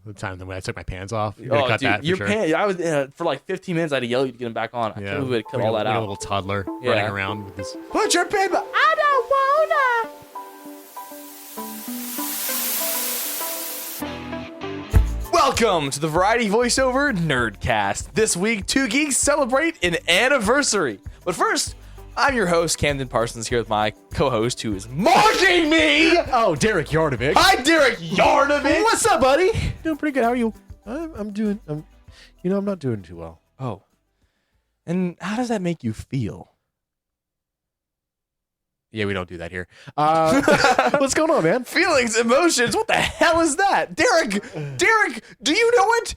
The time when I took my pants off. You're gonna cut dude, that for your sure. pants. I was for like 15 minutes. I had to yell at you to get them back on. I can't believe we had to cut all that like out. a little toddler Yeah. running around with this. Put your paper. I don't wanna. Welcome to the Variety Voiceover Nerdcast. This week, two geeks celebrate an anniversary. But first, I'm your host, Camden Parsons, here with my co-host, who is mocking me. Oh, Derek Yarnovic. Hi, Derek Yarnovic. What's up, buddy? Doing pretty good. How are you? I'm not doing too well. Oh. And how does that make you feel? Yeah, we don't do that here. What's going on, man? Feelings, emotions. What the hell is that? Derek, do you know what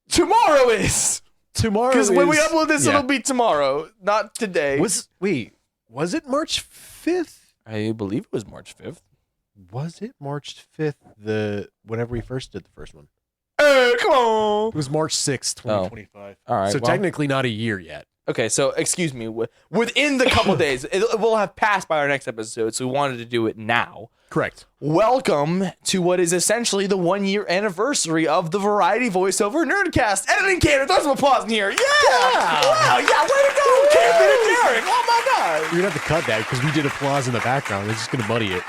tomorrow is? Tomorrow Because when we is- upload this, yeah. it'll be tomorrow, not today. Was it March 5th? I believe it was March 5th. Was it March 5th? Whenever we first did the first one. Hey, come on. It was March 6th, 2025. All right. So well, technically not a year yet. okay, so excuse me. Within the couple days, it will have passed by our next episode, so we wanted to do it now. Correct. Welcome to what is essentially the 1-year anniversary of the Variety Voiceover Nerdcast. Editing Canada, throw some applause in here. Yeah! Wow, yeah, way to go, Camden and Derek. Oh my God. You're going to have to cut that because we did applause in the background. It's just going to muddy it.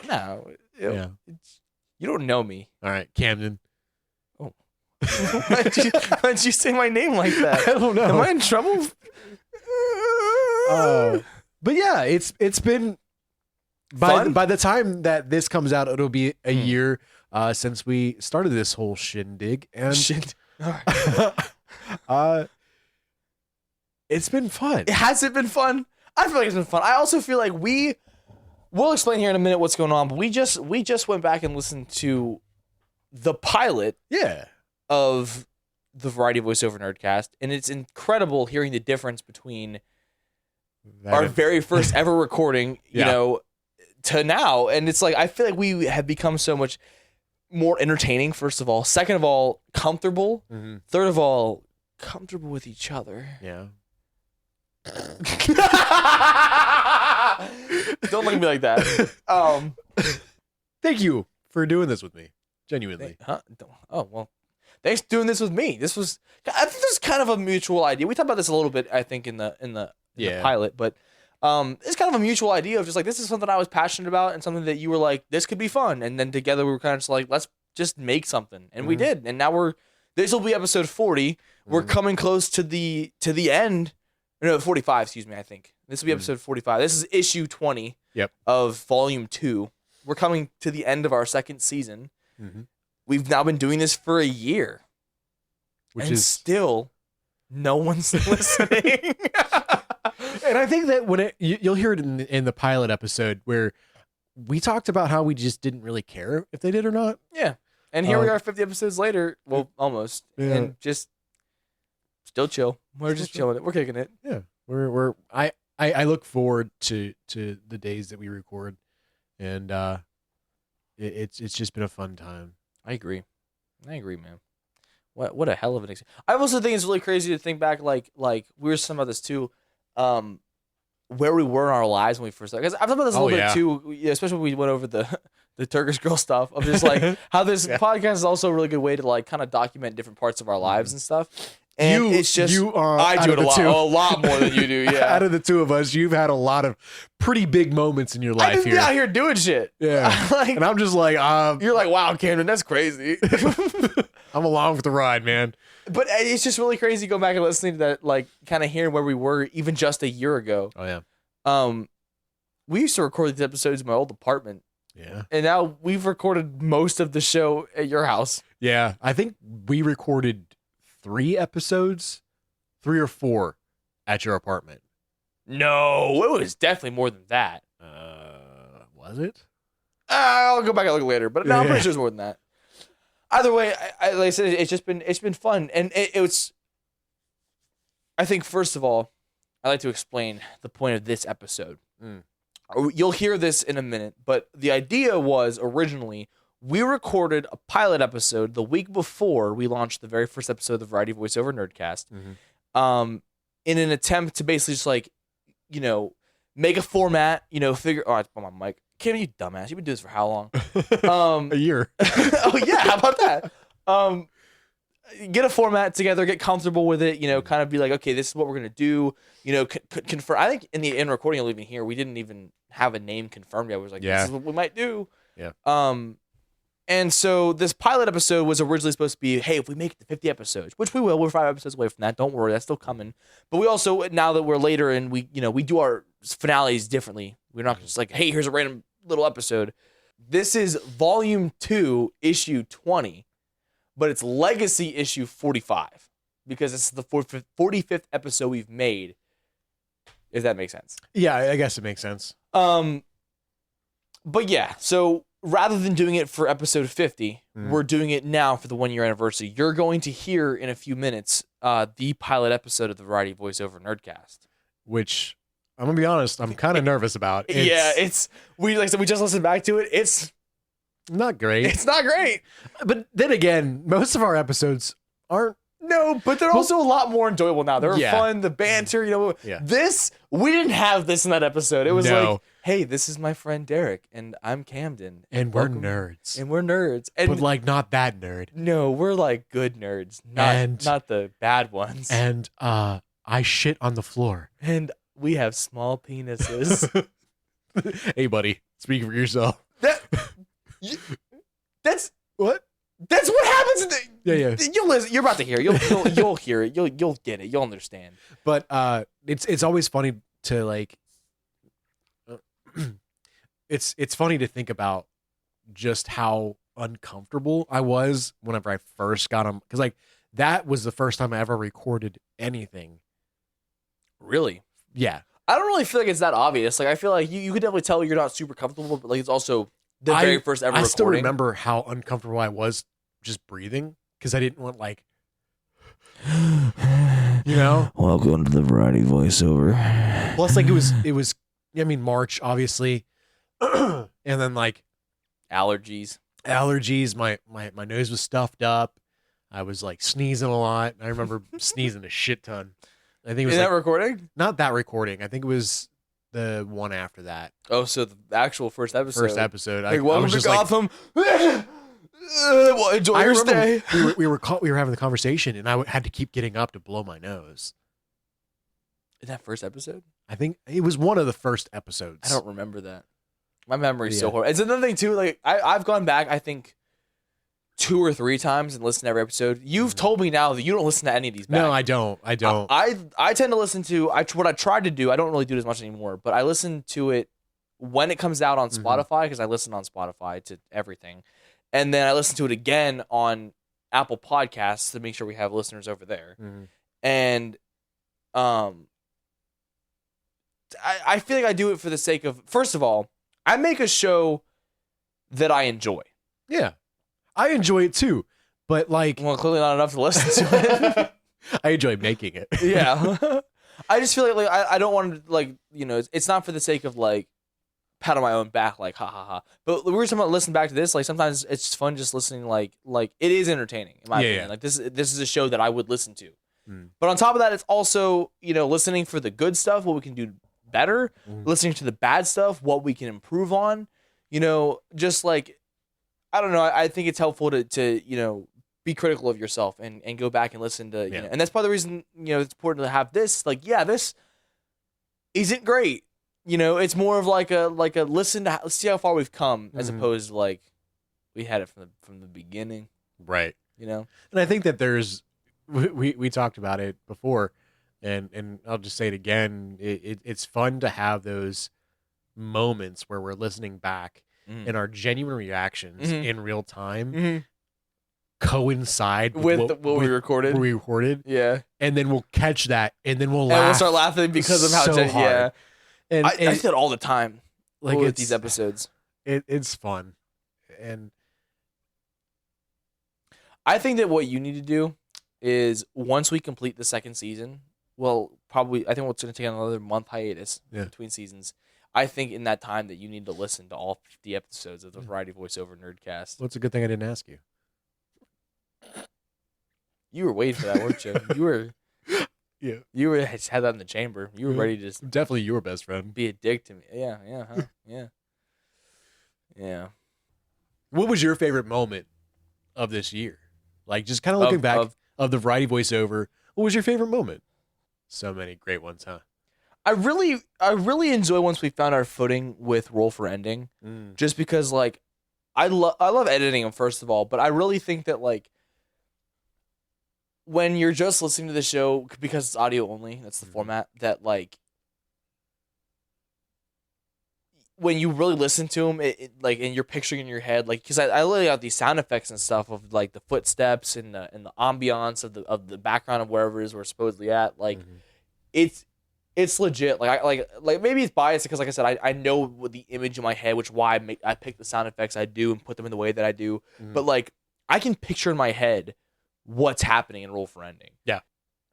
No, Yeah. you don't know me. All right, Camden. Why'd you say my name like that? I don't know. Am I in trouble? But yeah, it's been Fun? by the time that this comes out, it'll be a year since we started this whole shindig, and Shit. All right. it's been fun. Has it been fun? I feel like it's been fun. I also feel like we'll explain here in a minute what's going on, but we just went back and listened to the pilot Yeah, of the Variety Voiceover Nerdcast, and it's incredible hearing the difference between our very first ever recording, you Yeah. know, to now. And it's like, I feel like we have become so much more entertaining, first of all. Second of all, comfortable. Mhm. Third of all, comfortable with each other. Yeah. Don't look at me like that. Thank you for doing this with me. Genuinely. Oh, well, thanks for doing this with me. I think this is kind of a mutual idea. We talked about this a little bit, I think, in the pilot, but it's kind of a mutual idea of just like, this is something I was passionate about and something that you were like, this could be fun. And then together we were kind of just like, let's just make something. And we did. And now this will be episode 40. We're coming close to the end. No, 45, excuse me, I think. This will be episode 45. This is issue 20 of volume 2. We're coming to the end of our second season. Mm-hmm. We've now been doing this for a year. Which and is still no one's listening. And I think that you'll hear it in the pilot episode where we talked about how we just didn't really care if they did or not. Yeah. And here we are 50 episodes later. Well, almost. Yeah. And just still chill. We're just chilling it. We're kicking it. Yeah. I look forward to the days that we record, and it's just been a fun time. I agree, man. What a hell of an experience. I also think it's really crazy to think back, like we were talking about this too, where we were in our lives when we first started. Because I've talked about this a little bit too, especially when we went over the Turkish girl stuff of just like how this podcast is also a really good way to like kind of document different parts of our lives and stuff. And it's just I do it a lot more than you do. Yeah, out of the two of us, you've had a lot of pretty big moments in your life I've been here. out here doing shit. Yeah, and I'm just like, you're like, wow, Camden, that's crazy. I'm along for the ride, man. But it's just really crazy going back and listening to that, like kind of hearing where we were even just a year ago. Oh yeah. We used to record these episodes in my old apartment. Yeah. And now we've recorded most of the show at your house. Yeah, I think we recorded 3 or 4 at your apartment. No, it was definitely more than that. Was it? I'll go back and look later, but no, I'm pretty sure it's more than that. Either way, like I said, it's been fun, and it was. I think first of all, I'd like to explain the point of this episode. You'll hear this in a minute, but the idea was originally we recorded a pilot episode the week before we launched the very first episode of the Variety Voiceover Nerdcast, in an attempt to basically just like, make a format, figure. Oh, I put my mic. Cam, you dumbass. You've been doing this for how long? A year. Oh yeah, how about that? Get a format together, get comfortable with it. Kind of be like, okay, this is what we're gonna do. Confirm. I think in recording, you'll even hear we didn't even have a name confirmed yet. We was like, this is what we might do. Yeah. And so this pilot episode was originally supposed to be, hey, if we make it to 50 episodes, which we will, we're 5 episodes away from that. Don't worry, that's still coming. But we also, now that we're later and we do our finales differently, we're not just like, hey, here's a random little episode. This is Volume 2, Issue 20, but it's Legacy Issue 45 because it's the 45th episode we've made. If that makes sense. Yeah, I guess it makes sense. But yeah, so rather than doing it for episode 50, we're doing it now for the 1-year anniversary. You're going to hear in a few minutes the pilot episode of the Variety Voiceover Nerdcast. Which, I'm going to be honest, I'm kind of nervous about. We just listened back to it. It's not great. It's not great. But then again, most of our episodes aren't. No, but they're also a lot more enjoyable now. They're fun, the banter, This, we didn't have this in that episode. It was like, hey, this is my friend Derek, and I'm Camden. And we're nerds. And we're nerds. And but like not that nerd. No, we're like good nerds, not the bad ones. And I shit on the floor. And we have small penises. Hey, buddy, speak for yourself. That's what? That's what happens. Yeah. You'll listen. You're about to hear. You'll hear it. You'll get it. You'll understand. But it's always funny to like. It's funny to think about just how uncomfortable I was whenever I first got them, because like that was the first time I ever recorded anything. Really? Yeah. I don't really feel like it's that obvious. Like I feel like you could definitely tell you're not super comfortable, but like it's also the very first ever recording. I still remember how uncomfortable I was just breathing because I didn't want like, Welcome to the Variety Voiceover. Plus, like it was. I mean, March obviously, and then like allergies. My nose was stuffed up. I was like sneezing a lot. I remember sneezing a shit ton. I think it was that recording? Not that recording. I think it was the one after that. Oh, so the actual first episode. Like, welcome to Gotham. Well, enjoy your stay. We were having the conversation, and I had to keep getting up to blow my nose. In that first episode? I think it was one of the first episodes. I don't remember that. My memory's so horrible. It's another thing too. Like I've gone back, I think 2 or 3 times and listened to every episode. You've told me now that you don't listen to any of these back. No, I don't. I tend to listen to what I tried to do. I don't really do it as much anymore, but I listen to it when it comes out on Spotify, because I listen on Spotify to everything. And then I listen to it again on Apple Podcasts to make sure we have listeners over there. And I feel like I do it for the sake of, first of all, I make a show that I enjoy. Yeah. I enjoy it too. But like, well, clearly not enough to listen to it. I enjoy making it. Yeah. I just feel like I don't want to, like, it's not for the sake of like pat on my own back, like ha ha ha. But we were talking about listening back to this, like sometimes it's just fun just listening, like it is entertaining in my opinion. Yeah. Like this is a show that I would listen to. But on top of that, it's also, listening for the good stuff, what we can do better, listening to the bad stuff, what we can improve on, just like, I don't know. I think it's helpful to be critical of yourself and go back and listen to, and that's part of the reason, it's important to have this, like, this isn't great. It's more of like a listen to let's see how far we've come, as opposed to like we had it from the beginning. Right. And I think that there's, we talked about it before, and I'll just say it again. It's fun to have those moments where we're listening back and our genuine reactions in real time coincide with what we recorded. Yeah. And then we'll catch that, and then we'll laugh. And we'll start laughing because of how hard. Yeah. And I do that all the time, like with these episodes. It's fun. And I think that what you need to do is, once we complete the second season, well, probably, I think it's going to take another month hiatus between seasons. I think in that time that you need to listen to all 50 episodes of the Variety Voiceover Nerdcast. Well, it's a good thing I didn't ask you. You were waiting for that, weren't you? You were... Yeah, you were had that in the chamber. You were ready to just definitely your best friend. Be a dick to me. Yeah, huh? Yeah. Yeah. What was your favorite moment of this year? Like, just kind of looking back of the Variety voiceover, what was your favorite moment? So many great ones, huh? I really enjoy once we found our footing with Roll for Ending, just because like I love editing them first of all, but I really think that like when you're just listening to the show because it's audio only, that's the format, that like when you really listen to them, it like and you're picturing in your head, like because I literally got these sound effects and stuff of like the footsteps and the ambiance of the background of wherever it is we're supposedly at, like it's legit. Like like maybe it's biased because like I said, I know what the image in my head, which why I pick the sound effects I do and put them in the way that I do. But like I can picture in my head what's happening in Roll for Ending. Yeah.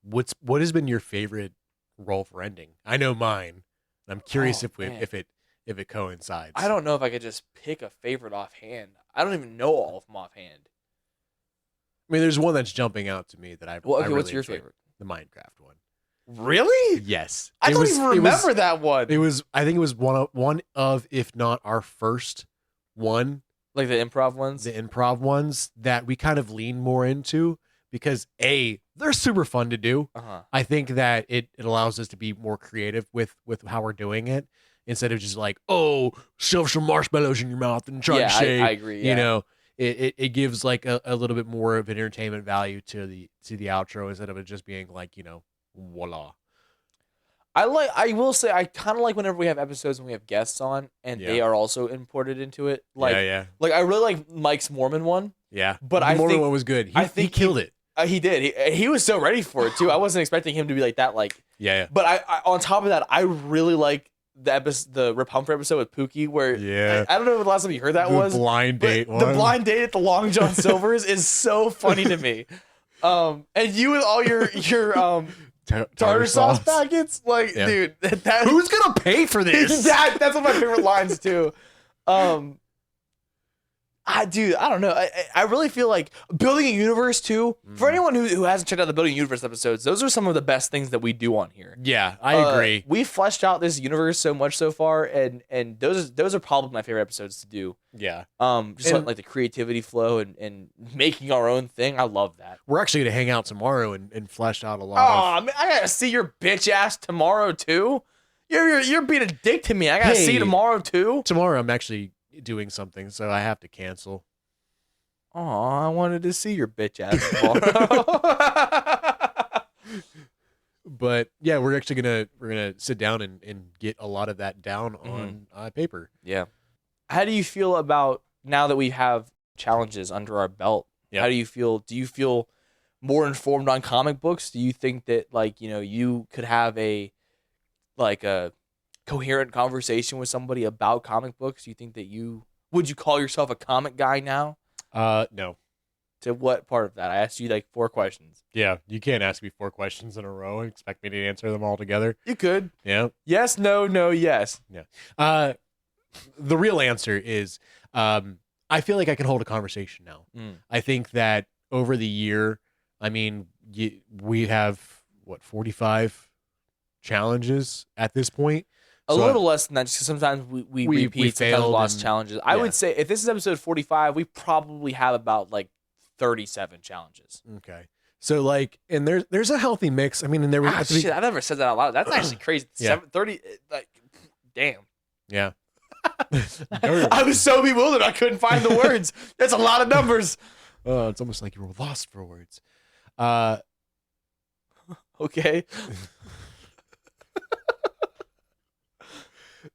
What has been your favorite Roll for Ending? I know mine. I'm curious if it coincides. I don't know if I could just pick a favorite offhand. I don't even know all of them offhand. I mean, there's one that's jumping out to me that I really what's your enjoyed. favorite? The Minecraft one. Really? Yes. I don't even remember that one. I think it was one of, if not our first one. Like the improv ones? The improv ones that we kind of lean more into because they're super fun to do. I think that it allows us to be more creative with how we're doing it instead of just like, shove some marshmallows in your mouth and try to shake. I agree. Yeah. You know, it gives like a little bit more of an entertainment value to the outro instead of it just being like, voila. I will say I kind of like whenever we have episodes and we have guests on and they are also imported into it. Like, like I really like Mike's Mormon one. Yeah, but the Mormon one was good. I think he killed it. He did. He was so ready for it too. I wasn't expecting him to be like that. Like, yeah. But I on top of that, I really like the Rip Humphrey episode with Pookie, where I don't know when the last time you heard that was. Blind date one. The blind date at the Long John Silver's is so funny to me. And you with all your tartar sauce packets, like, dude, who's gonna pay for this? That's one of my favorite lines too. I don't know. I really feel like building a universe too. For anyone who hasn't checked out the Building a Universe episodes, those are some of the best things that we do on here. Yeah, I agree. We fleshed out this universe so much so far, and those are probably my favorite episodes to do. Yeah. Just like the creativity flow and making our own thing. I love that. We're actually gonna hang out tomorrow and flesh out a lot. Oh man, I gotta see your bitch ass tomorrow too. You're being a dick to me. I gotta see you tomorrow too. Tomorrow I'm actually doing something, so I have to cancel. Oh, I wanted to see your bitch ass tomorrow. But yeah, we're actually gonna sit down and get a lot of that down on paper. Yeah. How do you feel about now that we have challenges under our belt? Yep. How do you feel? Do you feel more informed on comic books? Do you think that like you could have a coherent conversation with somebody about comic books? Do you think that would you call yourself a comic guy now? No. To what part of that? I asked you like 4 questions. Yeah, you can't ask me 4 questions in a row and expect me to answer them all together. You could. Yeah. Yes, no, yes. Yeah. The real answer is I feel like I can hold a conversation now. I think that over the year, I mean, we have 45 challenges at this point. A little less than that, just because sometimes we repeat, sometimes lost challenges. I would say if this is episode 45, we probably have about like 37 challenges. Okay. So like, and there's a healthy mix. I mean, and there was shit, I never said that out loud. That's actually crazy. 30, like, damn. Yeah. I was so bewildered I couldn't find the words. That's a lot of numbers. It's almost like you were lost for words. Okay.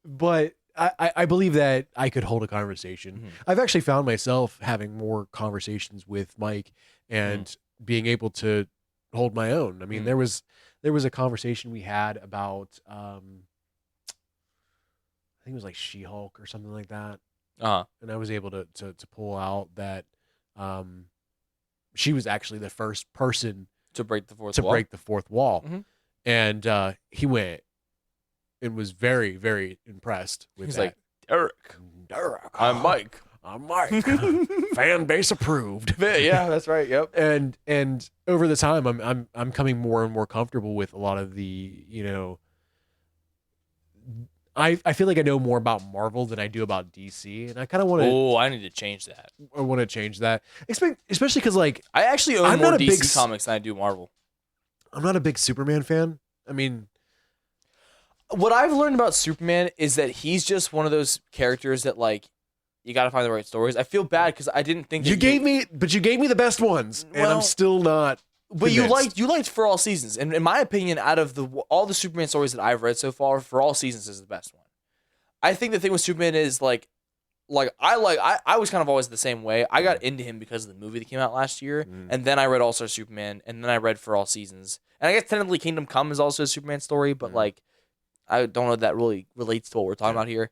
But I believe that I could hold a conversation. I've actually found myself having more conversations with Mike and being able to hold my own. I mean, there was a conversation we had about I think it was like She-Hulk or something like that. And I was able to pull out that she was actually the first person to break the fourth wall. And he went and was very, very impressed with He's that. like, Derek, I'm Mike. I'm Mike. Fan base approved. Yeah, that's right. Yep. And over the time, I'm coming more and more comfortable with a lot of the, I feel like I know more about Marvel than I do about DC, and I kind of want to. Oh, I need to change that. I want to change that, especially because like I actually own more DC comics than I do Marvel. I'm not a big Superman fan. I mean, what I've learned about Superman is that he's just one of those characters that like you got to find the right stories. I feel bad because I didn't think you gave me the best ones, and I'm still not. But convinced. you liked For All Seasons, and in my opinion, out of all the Superman stories that I've read so far, For All Seasons is the best one. I think the thing with Superman is I was kind of always the same way. I got into him because of the movie that came out last year, and then I read All Star Superman, and then I read For All Seasons, and I guess technically Kingdom Come is also a Superman story, but like I don't know if that really relates to what we're talking about here.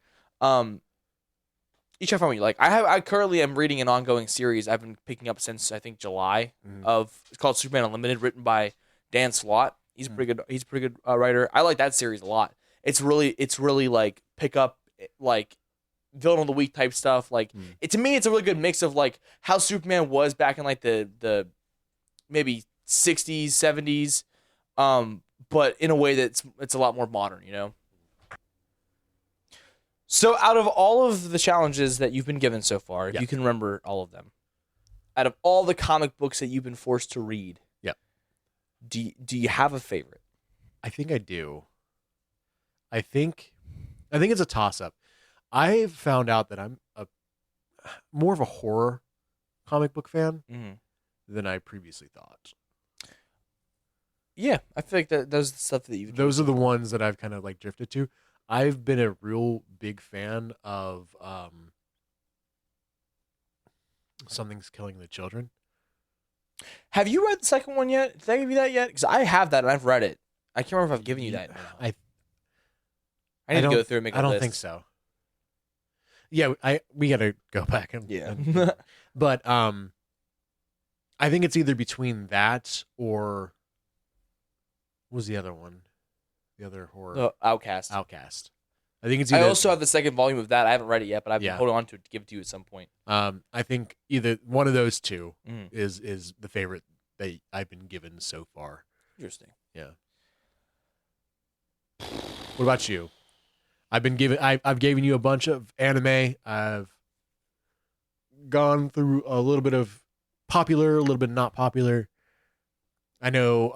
You try to find what you like. I currently am reading an ongoing series I've been picking up since I think July it's called Superman Unlimited, written by Dan Slott. He's a pretty good. He's a pretty good writer. I like that series a lot. It's really like pick up like villain of the week type stuff. Like to me, it's a really good mix of like how Superman was back in like the maybe 60s, 70s, but in a way that's it's a lot more modern. You know. So out of all of the challenges that you've been given so far, if you can remember all of them, out of all the comic books that you've been forced to read, do you have a favorite? I think I do. I think it's a toss-up. I found out that I'm more of a horror comic book fan than I previously thought. Yeah, I feel like those are the stuff that those are the ones that I've kind of like drifted to. I've been a real big fan of Something's Killing the Children. Have you read the second one yet? Did I give you that yet? Because I have that and I've read it. I can't remember if I've given you that. I need to go through and make a list. I don't think so. Yeah, we got to go back and but I think it's either between that or what was the other one? The other horror. Outcast. Outcast. I think it's either, I also have the second volume of that. I haven't read it yet, but I've been holding on to it to give it to you at some point. I think either one of those two is the favorite that I've been given so far. Interesting. Yeah. What about you? I've given you a bunch of anime. I've gone through a little bit of popular, a little bit not popular. I know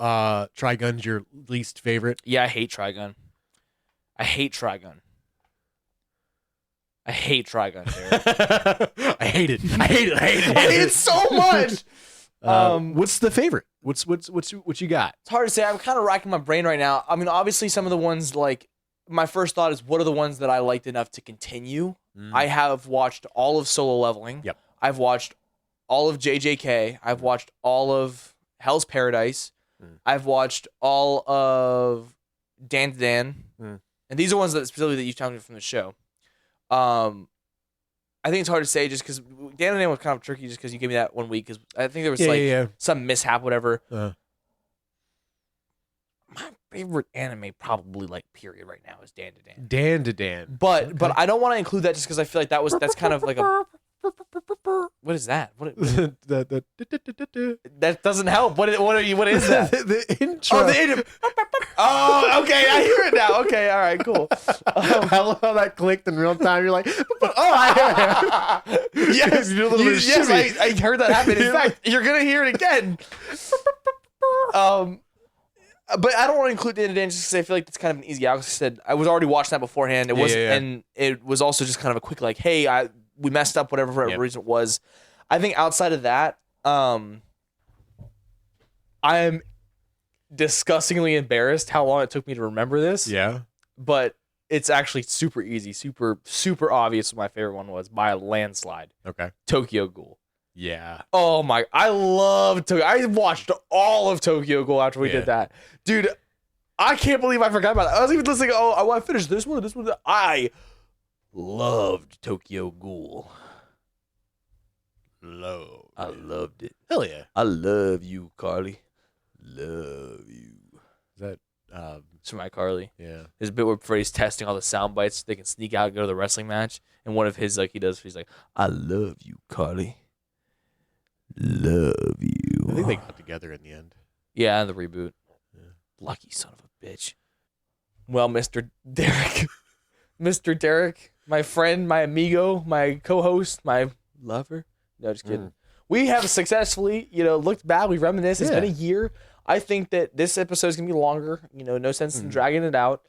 Trigun's your least favorite. Yeah, I hate Trigun. I hate Trigun. I hate Trigun, Derek. I hate it. I hate it. I hate it. I hate it so much. What's the favorite? What you got? It's hard to say. I'm kind of racking my brain right now. I mean, obviously, some of the ones like my first thought is, what are the ones that I liked enough to continue? I have watched all of Solo Leveling. Yep. I've watched all of JJK. I've watched all of Hell's Paradise. I've watched all of Dan to Dan. And these are ones that specifically that you challenged me from the show. I think it's hard to say just because Dan to Dan was kind of tricky just because you gave me that 1 week. Because I think there was some mishap, whatever. My favorite anime, probably like period right now, is Dan to Dan. Dan to Dan. But I don't want to include that just because I feel like that's kind of like a. What is that? That doesn't help. What is that? The intro. Oh, the intro. Oh, okay. I hear it now. Okay, all right, cool. I love how that clicked in real time. You're like, I hear it. Yes, I heard that happen. In fact, you're gonna hear it again. But I don't want to include the Dan just because I feel like it's kind of an easy out. Because I said I was already watching that beforehand. It was, and it was also just kind of a quick like, hey, we messed up, whatever reason it was. I think outside of that, I am disgustingly embarrassed how long it took me to remember this. Yeah. But it's actually super easy, super obvious what my favorite one was by a landslide. Okay. Tokyo Ghoul. Yeah. Oh my, I love Tokyo. I watched all of Tokyo Ghoul after we did that. Dude, I can't believe I forgot about that. I was even listening, I want to finish this one. I loved Tokyo Ghoul. I loved it. Hell yeah. I love you, Carly. Love you. Is that it's my Carly? Yeah. There's a bit where Freddy's testing all the sound bites so they can sneak out and go to the wrestling match. And one of his he's like, I love you, Carly. Love you. I think they got together in the end. Yeah, the reboot. Yeah. Lucky son of a bitch. Well, Mr. Derek, Mr. Derek, my friend, my amigo, my co-host, my lover. No, just kidding. We have successfully, looked back. We reminisced. It's been a year. I think that this episode is going to be longer. No sense in dragging it out.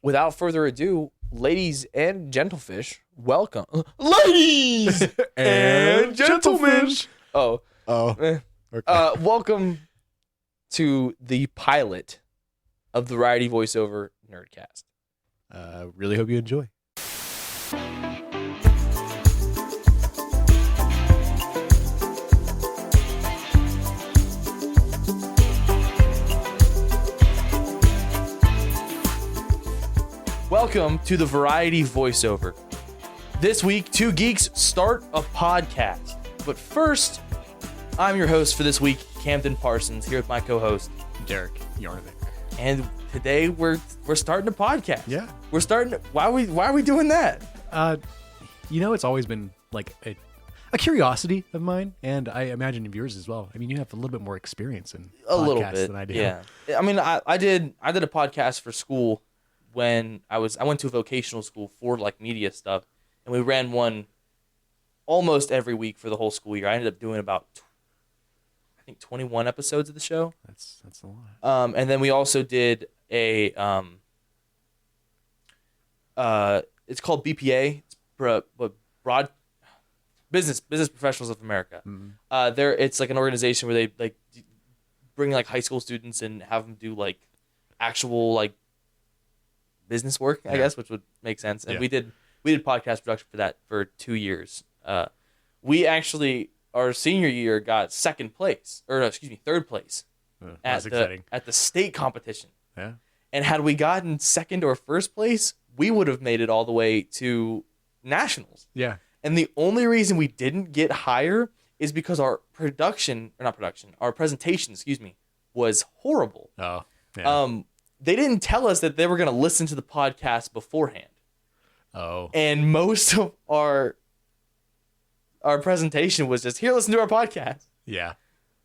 Without further ado, ladies and gentlefish, welcome. Ladies and gentlemen. Okay. Welcome to the pilot of the Variety Voiceover Nerdcast. Really hope you enjoy. Welcome to the Variety Voiceover. This week, two geeks start a podcast. But first, I'm your host for this week, Camden Parsons, here with my co-host, Derek Yarnick. And today we're starting a podcast. Yeah. We're starting. Why are we doing that? It's always been like a curiosity of mine, and I imagine of yours as well. I mean, you have a little bit more experience in podcasts than I do. Yeah. I mean, I did a podcast for school when I went to a vocational school for like media stuff, and we ran one almost every week for the whole school year. I ended up doing about I think 21 episodes of the show. That's a lot. And then we also did a it's called BPA. It's Broad Business Professionals of America. Mm-hmm. It's like an organization where they like bring like high school students and have them do like actual like business work, I guess, which would make sense. And we did podcast production for that for 2 years. We actually, our senior year, got third place That's exciting. at the state competition. Yeah. And had we gotten second or first place, we would have made it all the way to nationals. Yeah. And the only reason we didn't get higher is because our presentation, was horrible. Oh. Yeah. They didn't tell us that they were going to listen to the podcast beforehand. Oh. And most of our presentation was just, here, listen to our podcast. Yeah.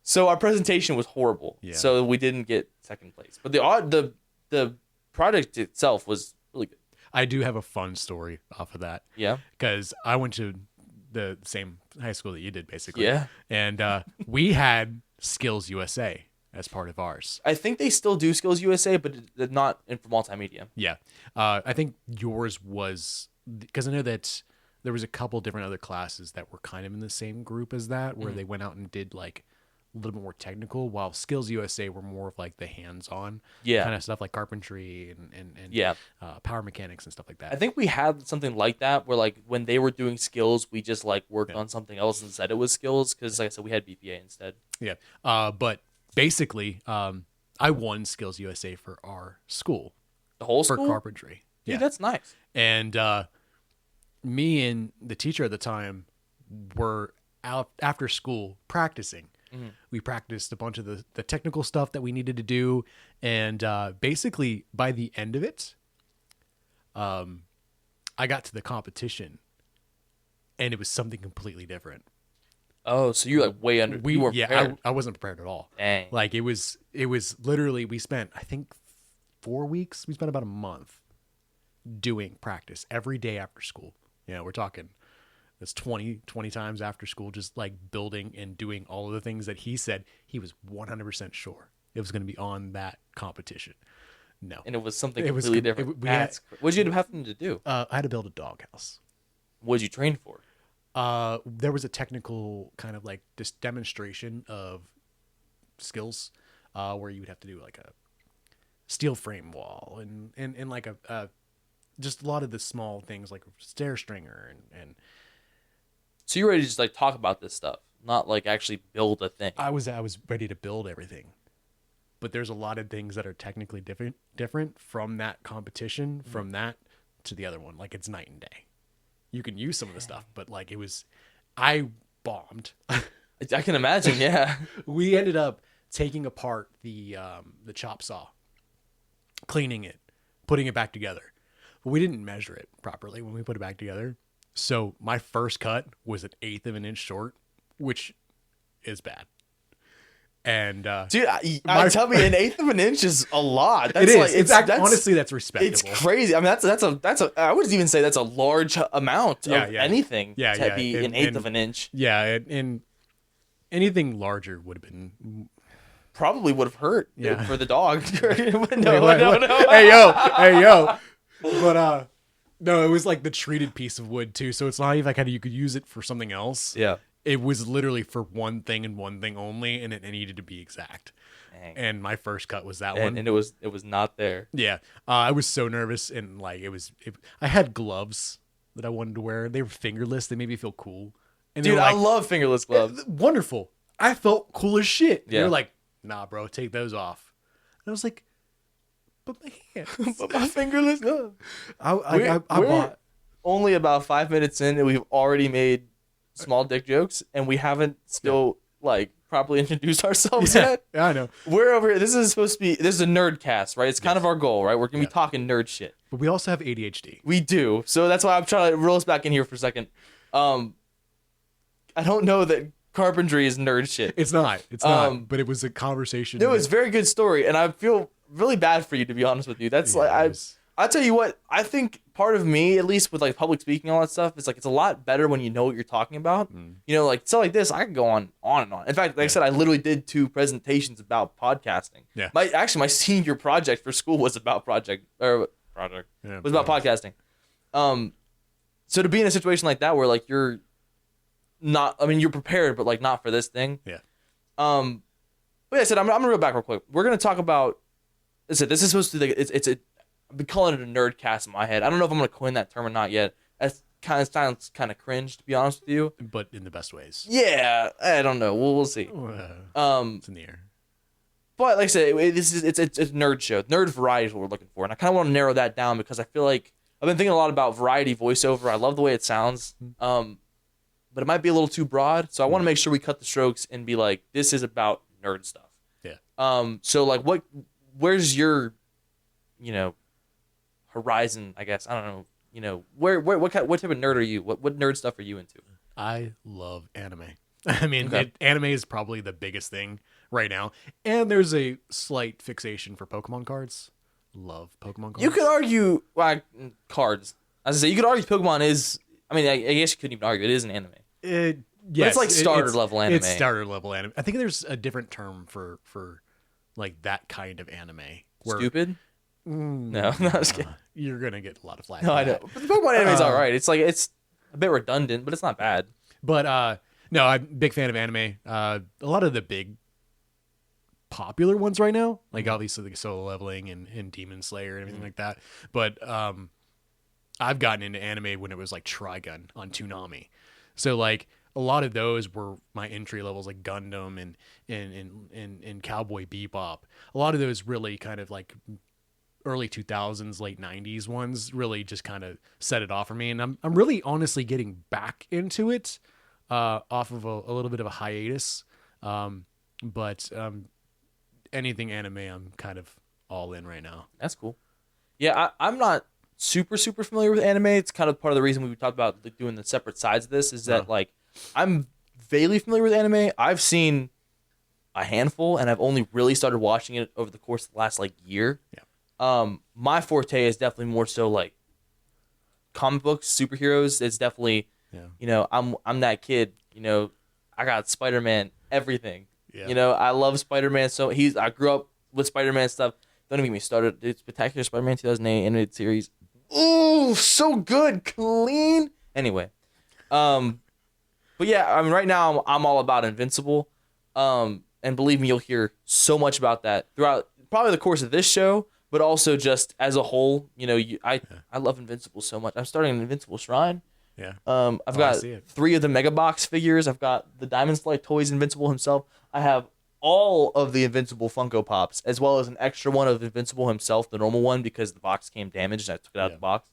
So our presentation was horrible. Yeah. So we didn't get second place. But the product itself was really good. I do have a fun story off of that. Yeah. Because I went to the same high school that you did, basically. Yeah. And we had Skills USA as part of ours. I think they still do Skills USA, but not for multimedia. Yeah. I think yours was, because I know that there was a couple different other classes that were kind of in the same group as that, where they went out and did like a little bit more technical, while Skills USA were more of like the hands-on kind of stuff, like carpentry and power mechanics and stuff like that. I think we had something like that where like when they were doing Skills, we just like worked on something else and said it was Skills, because like I said, we had BPA instead. Yeah. But basically, I won Skills USA for our school. The whole school? For carpentry. Dude, yeah. That's nice. And me and the teacher at the time were out after school practicing. Mm-hmm. We practiced a bunch of the technical stuff that we needed to do. And basically, by the end of it, I got to the competition, and it was something completely different. Oh, so you're like way under. You were prepared. I wasn't prepared at all. Dang. Like it was literally, we spent, I think 4 weeks. We spent about a month doing practice every day after school. We're talking, it's 20 times after school, just like building and doing all of the things that he said he was 100% sure it was going to be on that competition. No. And it was something completely different. What did you end up having to do? I had to build a doghouse. What did you train for? There was a technical kind of like this demonstration of skills where you would have to do like a steel frame wall and like a just a lot of the small things like a stair stringer and so you're ready to just like talk about this stuff, not like actually build a thing. I was ready to build everything, but there's a lot of things that are technically different from that competition, from that to the other one. Like it's night and day. You can use some of the stuff, but like I bombed. I can imagine. Yeah. We ended up taking apart the chop saw, cleaning it, putting it back together. But we didn't measure it properly when we put it back together. So my first cut was 1/8 of an inch short, which is bad. And dude, tell me, an eighth of an inch is a lot. That's it is. Honestly, that's respectable. It's crazy. I mean, that's a. I would even say that's a large amount of anything. To be an eighth of an inch. Yeah, and anything larger would have been. Probably would have hurt for the dog. No. Hey yo. But no, it was like the treated piece of wood too. So it's not even like you could use it for something else. Yeah. It was literally for one thing and one thing only, and it needed to be exact. Dang. And my first cut was that one, and it was not there. Yeah, I was so nervous, and like I had gloves that I wanted to wear. They were fingerless. They made me feel cool. And dude, I love fingerless gloves. Wonderful. I felt cool as shit. Yeah. They're like, nah, bro, take those off. And I was like, but my hands, but my fingerless gloves. I bought. Only about 5 minutes in, and we've already made small dick jokes, and we haven't still like properly introduced ourselves yet. Yeah, I know. We're over here. This is a nerdcast, right? It's kind of our goal, right? We're gonna be talking nerd shit. But we also have ADHD. We do. So that's why I'm trying to reel us back in here for a second. I don't know that carpentry is nerd shit. It's not. It's not. But it was a conversation. It was a very good story, and I feel really bad for you, to be honest with you. That's I'll tell you what, I think part of me, at least with like public speaking and all that stuff, is like it's a lot better when you know what you're talking about. You know, like stuff like this, I could go on and on. In fact, like I said, I literally did 2 presentations about podcasting. Yeah. My senior project for school was about podcasting. So to be in a situation like that where like you're prepared, but like not for this thing. Yeah. But yeah, I said I'm gonna reel back real quick. We're gonna talk about. I said this is supposed to be like I've been calling it a nerdcast in my head. I don't know if I'm gonna coin that term or not yet. That kind of sounds kind of cringe, to be honest with you. But in the best ways. Yeah, I don't know. We'll see. It's in the air. But like I said, it's a nerd show. Nerd variety is what we're looking for, and I kind of want to narrow that down because I feel like I've been thinking a lot about variety voiceover. I love the way it sounds, but it might be a little too broad. So I want to make sure we cut the strokes and be like, this is about nerd stuff. Yeah. So like, where's your, horizon? I guess I don't know. What type of nerd are you? What nerd stuff are you into? I love anime. I mean, anime is probably the biggest thing right now, and there's a slight fixation for Pokemon cards. Love Pokemon cards. You could argue cards. As I say, you could argue Pokemon is. I mean, I guess you couldn't even argue it is an anime. Yes, it's like starter level anime. It's starter level anime. I think there's a different term for like that kind of anime. Stupid. No, I'm just kidding. You're gonna get a lot of flack. No, I know. But the Pokemon anime is all right. It's like it's a bit redundant, but it's not bad. But no, I'm a big fan of anime. A lot of the big popular ones right now, like obviously like Solo Leveling and Demon Slayer and everything like that. But I've gotten into anime when it was like Trigun on Toonami. So like a lot of those were my entry levels, like Gundam and Cowboy Bebop. A lot of those really kind of like early 2000s, late 90s ones really just kind of set it off for me. And I'm really honestly getting back into it off of a little bit of a hiatus. But anything anime, I'm kind of all in right now. That's cool. Yeah, I'm not super familiar with anime. It's kind of part of the reason we talked about doing the separate sides of this is that like I'm vaguely familiar with anime. I've seen a handful, and I've only really started watching it over the course of the last like year. Yeah. My forte is definitely more so like comic books, superheroes. It's definitely, I'm that kid. I got Spider-Man, everything. Yeah. I love Spider-Man. So I grew up with Spider-Man stuff. Don't even get me started. It's Spectacular Spider-Man 2008 animated series. Ooh, so good, clean. Anyway, but yeah, I mean, right now I'm all about Invincible. And believe me, you'll hear so much about that throughout probably the course of this show, but also just as a whole. I love Invincible so much. I'm starting an Invincible shrine. Yeah. I've got 3 of the Mega Box figures. I've got the Diamond Flight Toys Invincible himself. I have all of the Invincible Funko Pops, as well as an extra one of Invincible himself, the normal one, because the box came damaged and I took it out of the box.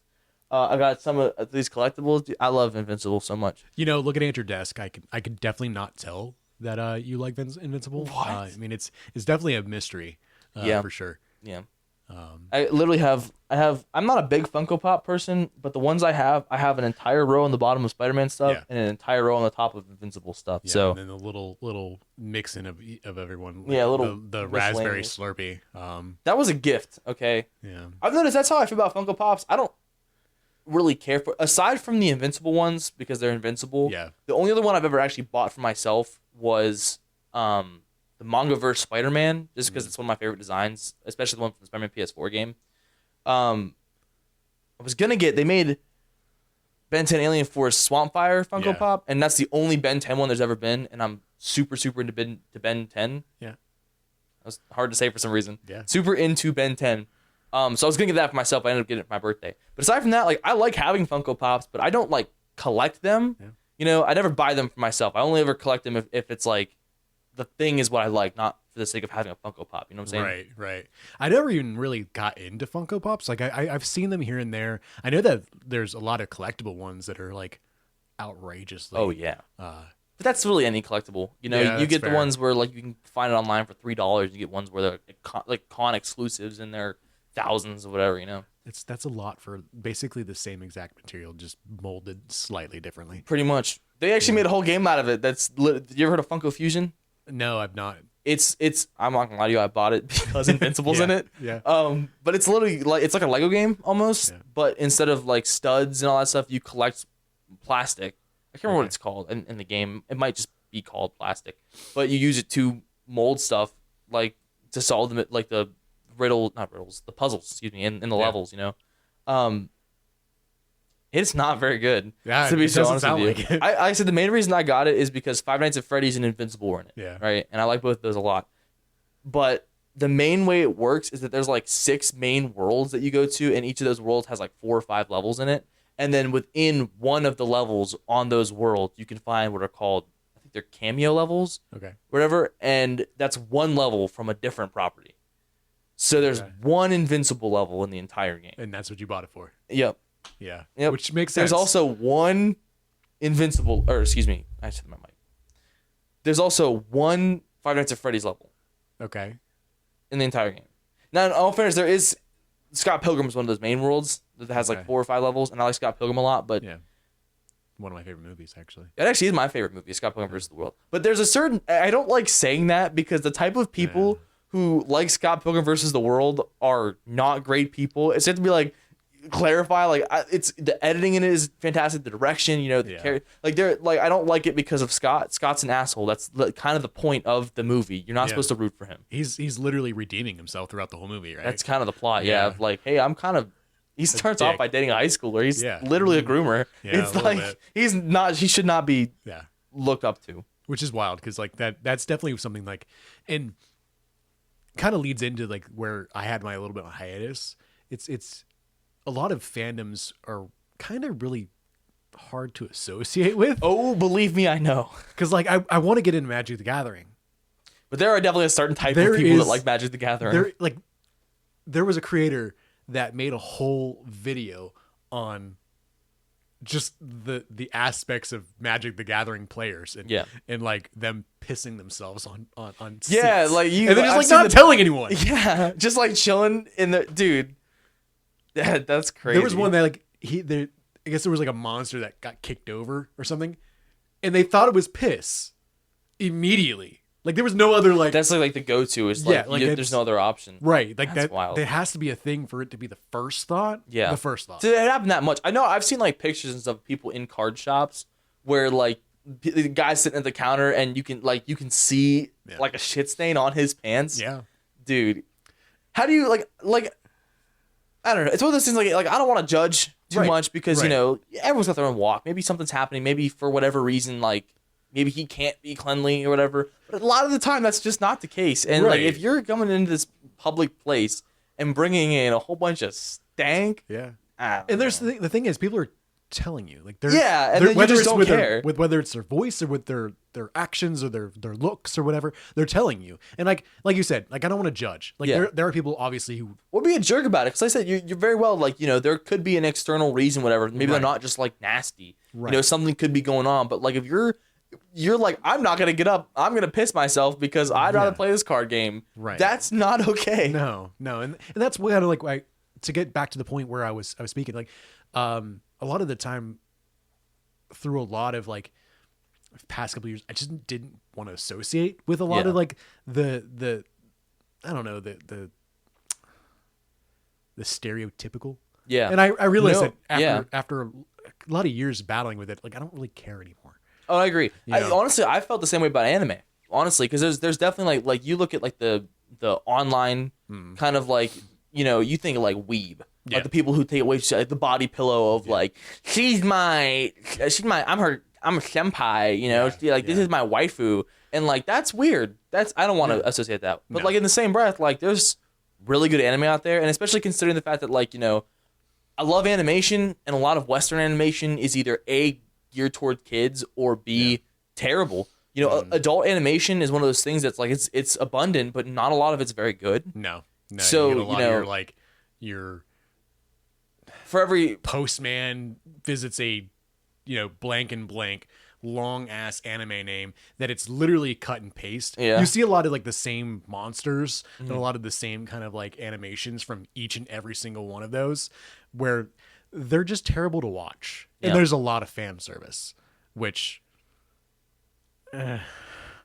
I got some of these collectibles. I love Invincible so much. Looking at your desk, I could definitely not tell that you like Invincible. What? I mean, it's definitely a mystery. For sure. Yeah. I literally I'm not a big Funko Pop person, but the ones I have an entire row on the bottom of Spider-Man stuff and an entire row on the top of Invincible stuff. Yeah, so and then the little mixing of everyone. Like yeah, little the raspberry Slurpee. That was a gift. Okay. Yeah. I've noticed that's how I feel about Funko Pops. I don't really care for, aside from the Invincible ones because they're invincible. Yeah. The only other one I've ever actually bought for myself was the Mangaverse Spider-Man, just because it's one of my favorite designs, especially the one from the Spider-Man PS4 game. I was gonna get, they made Ben 10 Alien Force Swampfire Funko Pop, and that's the only Ben 10 one there's ever been, and I'm super into Ben 10. Yeah. That was hard to say for some reason. Yeah. Super into Ben 10. So I was gonna get that for myself. I ended up getting it for my birthday. But aside from that, like, I like having Funko Pops, but I don't like collect them. Yeah. You know, I never buy them for myself. I only ever collect them if it's like the thing is what I like, not for the sake of having a Funko Pop. You know what I'm saying? Right. I never even really got into Funko Pops. Like I've seen them here and there. I know that there's a lot of collectible ones that are like outrageously. Oh yeah. But that's really any collectible. You know, you get the ones where like you can find it online for $3. You get ones where they're like con exclusives and they're thousands or whatever. You know. That's a lot for basically the same exact material, just molded slightly differently. Pretty much. They actually made a whole game out of it. You ever heard of Funko Fusion? No, I've not. It's I'm not gonna lie to you, I bought it because Invincible's in it. Yeah. But it's literally like it's like a Lego game almost, but instead of like studs and all that stuff, you collect plastic. I can't remember what it's called in the game. It might just be called plastic, but you use it to mold stuff, like to solve them, like the the puzzles. Excuse me, in the levels. You know, it's not very good. Yeah, to be so honest with you. like it. I said the main reason I got it is because Five Nights at Freddy's and Invincible were in it. Yeah. Right, and I like both of those a lot. But the main way it works is that there's like 6 main worlds that you go to, and each of those worlds has like 4 or 5 levels in it. And then within one of the levels on those worlds, you can find what are called, I think they're cameo levels. Okay. Whatever, and that's one level from a different property. So there's one Invincible level in the entire game. And that's what you bought it for. Yep. Yeah. Yep. Which makes sense. There's also one Invincible, or excuse me, I said my mic. There's also one Five Nights at Freddy's level. Okay. In the entire game. Now, in all fairness, there is Scott Pilgrim is one of those main worlds that has like 4 or 5 levels, and I like Scott Pilgrim a lot. But yeah, one of my favorite movies actually. It actually is my favorite movie, Scott Pilgrim versus the World. But there's a certain, I don't like saying that because the type of people who like Scott Pilgrim versus the World are not great people. It's have to be like clarify, like it's the editing in it is fantastic, the direction, you know, like they're like, I don't like it because of Scott. Scott's an asshole. That's kind of the point of the movie. You're not supposed to root for him. He's literally redeeming himself throughout the whole movie, right? That's kind of the plot. Yeah, of like, hey, he starts off by dating a high schooler. He's literally a groomer. It's like he should not be looked up to, which is wild because like that's definitely something like, and kind of leads into like where I had my little bit of hiatus. It's a lot of fandoms are kind of really hard to associate with. Oh, believe me, I know. Because like I want to get into Magic the Gathering, but there are definitely a certain type of people that like Magic the Gathering. There was a creator that made a whole video on just the aspects of Magic the Gathering players and like them pissing themselves on seats. Like you, and they're just like not telling anyone. Yeah, just like chilling in the dude. Yeah, that's crazy. There was one that like I guess there was like a monster that got kicked over or something, and they thought it was piss immediately. Like there was no other like. That's like the go-to is like, there's no other option. Right, like that's wild. There has to be a thing for it to be the first thought. Yeah, the first thought. So it happened that much. I know I've seen like pictures of people in card shops where like the guy's sitting at the counter and you can see like a shit stain on his pants. Yeah, dude. How do you like? I don't know. It's one of those things like I don't want to judge too much because you know everyone's got their own walk. Maybe something's happening. Maybe for whatever reason, like maybe he can't be cleanly or whatever. But a lot of the time, that's just not the case. And like if you're coming into this public place and bringing in a whole bunch of stank, and there's the thing is people are telling you like and then you just don't care with whether it's their voice or with their actions or their looks or whatever, they're telling you. And like you said, like I don't want to judge. Like there are people obviously who would be a jerk about it because I said you're very well like you know there could be an external reason whatever. Maybe they're not just like nasty. You know something could be going on. But like if you're you're like, I'm not gonna get up. I'm gonna piss myself because I'd rather play this card game. Right. That's not okay. No, and that's kind of like to get back to the point where I was speaking. Like, a lot of the time, through a lot of like past couple of years, I just didn't want to associate with a lot of like the I don't know the stereotypical. Yeah. And I realized that after a lot of years battling with it, like I don't really care anymore. Oh, I agree. Yeah. Honestly, I felt the same way about anime. Honestly, because there's definitely like you look at like the online kind of like, you know, you think of like weeb. Like the people who take away like the body pillow of like I'm a senpai, you know, this is my waifu, and like that's weird. I don't want to associate that. But like in the same breath, like there's really good anime out there, and especially considering the fact that like, you know, I love animation, and a lot of Western animation is either A, geared toward kids, or B, terrible. You know, adult animation is one of those things that's like it's abundant, but not a lot of it's very good. No. So you know, your for every postman visits a, you know, blank and blank long ass anime name that it's literally cut and paste. Yeah. You see a lot of like the same monsters and a lot of the same kind of like animations from each and every single one of those, where they're just terrible to watch. And there's a lot of fan service, which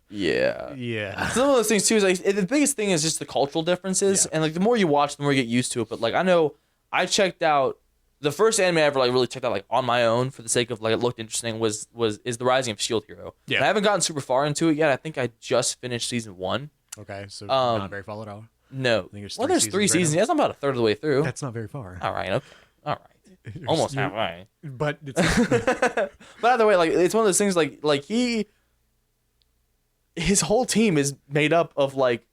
yeah. Some of those things too is like the biggest thing is just the cultural differences, and like the more you watch, the more you get used to it. But like I know I checked out the first anime I ever like really checked out like on my own for the sake of like it looked interesting is The Rising of Shield Hero. Yeah. And I haven't gotten super far into it yet. I think I just finished season 1. Okay, so not very far at all. No. There's 3 seasons. That's about a third of the way through. That's not very far. All right. Okay. All right. Almost halfway. But it's but either way, like it's one of those things like his whole team is made up of like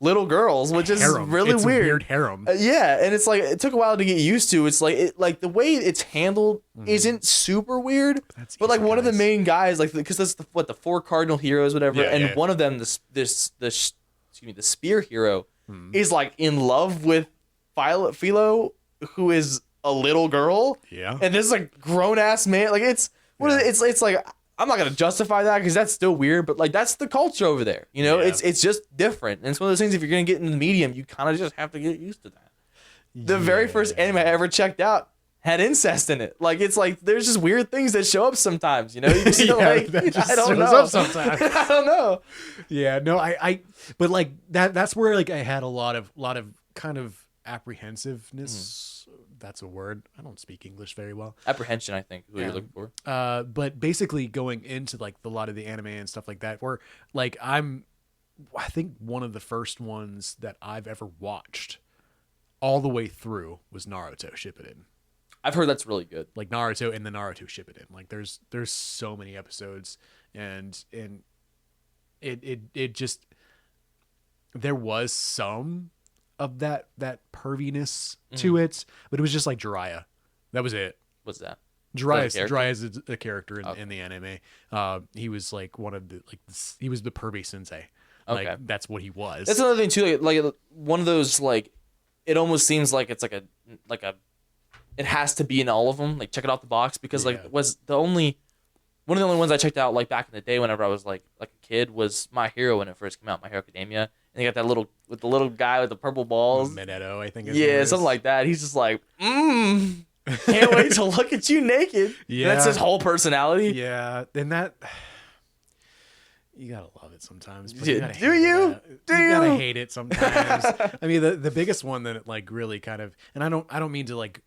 little girls, which is really it's weird. A weird harem. And it's like it took a while to get used to. It's like the way it's handled isn't super weird, but like one of the main guys, like because that's the 4 cardinal heroes, whatever, and one of them, the spear hero, is like in love with Philo, who is a little girl. Yeah, and this is a grown ass man. Like it's like. I'm not gonna justify that because that's still weird, but like that's the culture over there. You know, it's just different, and it's one of those things. If you're gonna get into the medium, you kind of just have to get used to that. The very first anime I ever checked out had incest in it. Like it's like there's just weird things that show up sometimes. You know, you just like I don't know. Up sometimes. I don't know. Yeah, no, I but like that's where like I had a lot of kind of apprehensiveness. That's a word. I don't speak English very well. Apprehension, I think, is what you're looking for. But basically going into like a lot of the anime and stuff like that, where like I think one of the first ones that I've ever watched all the way through was Naruto Shippuden. I've heard that's really good. Like Naruto and the Naruto Shippuden. Like there's so many episodes, and it just there was some of that perviness to it, but it was just like Jiraiya. That was it. What's that? Jiraiya is a character in the anime. He was like one of the he was the pervy sensei. Okay. Like that's what he was. That's another thing too. Like one of those like it almost seems like it's like a it has to be in all of them. Like check it off the box because like was one of the only ones I checked out like back in the day whenever I was like a kid was My Hero when it first came out, My Hero Academia. And they got that little guy with the purple balls. Minetto, I think. Something like that. He's just like, can't wait to look at you naked. Yeah, that's his whole personality. Yeah, and that you gotta love it sometimes. But you gotta hate it sometimes. I mean, the biggest one that like really kind of, and I don't mean to like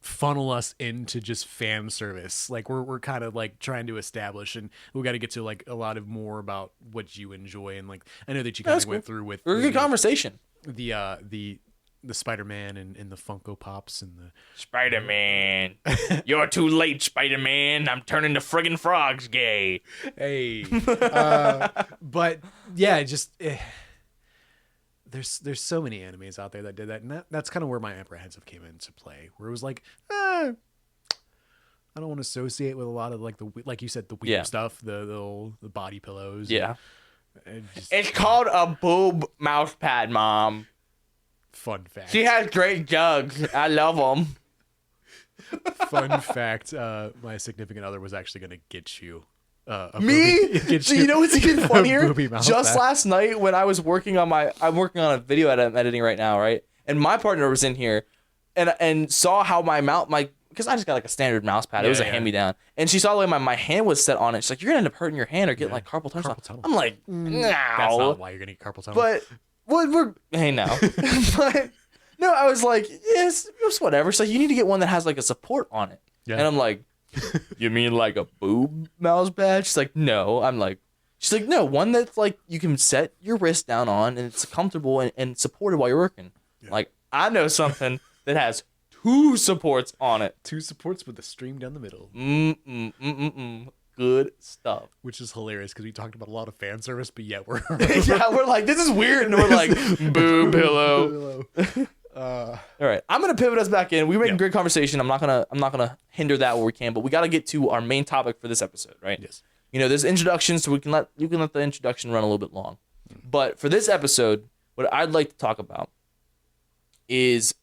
funnel us into just fan service. Like we're kind of like trying to establish, and we got to get to like a lot of more about what you enjoy. And like I know that you kind of went through with a good conversation. The Spider-Man and the Funko Pops and the Spider-Man. You're too late, Spider-Man. I'm turning the friggin' frogs gay. Hey, but yeah, just. There's so many animes out there that did that, and that's kind of where my apprehensive came into play, where it was like, I don't want to associate with a lot of like like you said, the weird stuff, the body pillows. Yeah, it's called a boob mouse pad, Mom. Fun fact. She has great jugs. I love them. Fun fact: my significant other was actually going to get you Me? So you know what's even funnier? Just pad. last night when I was working on I'm working on a video I'm editing right now, right? And my partner was in here and saw how because I just got like a standard mouse pad. It was a hand-me-down. And she saw the way my hand was set on it. She's like, you're going to end up hurting your hand or getting like carpal tunnel. I'm like, no. That's not why you're going to get carpal tunnel. But hey now. But no, I was like, yes, it's whatever. She's like, you need to get one that has like a support on it. Yeah. And I'm like, you mean like a boob mouse pad? She's like, no. She's like, no, one that's like you can set your wrist down on and it's comfortable and supported while you're working. Yeah. Like, I know something that has 2 supports on it. 2 supports with a stream down the middle. Good stuff. Which is hilarious because we talked about a lot of fan service, but yet we're we're like, this is weird, and we're like, boob pillow. All right, I'm gonna pivot us back in. We're making great conversation. I'm not gonna hinder that where we can, but we got to get to our main topic for this episode, right? Yes. You know, there's introductions, so you can let the introduction run a little bit long. But for this episode, what I'd like to talk about is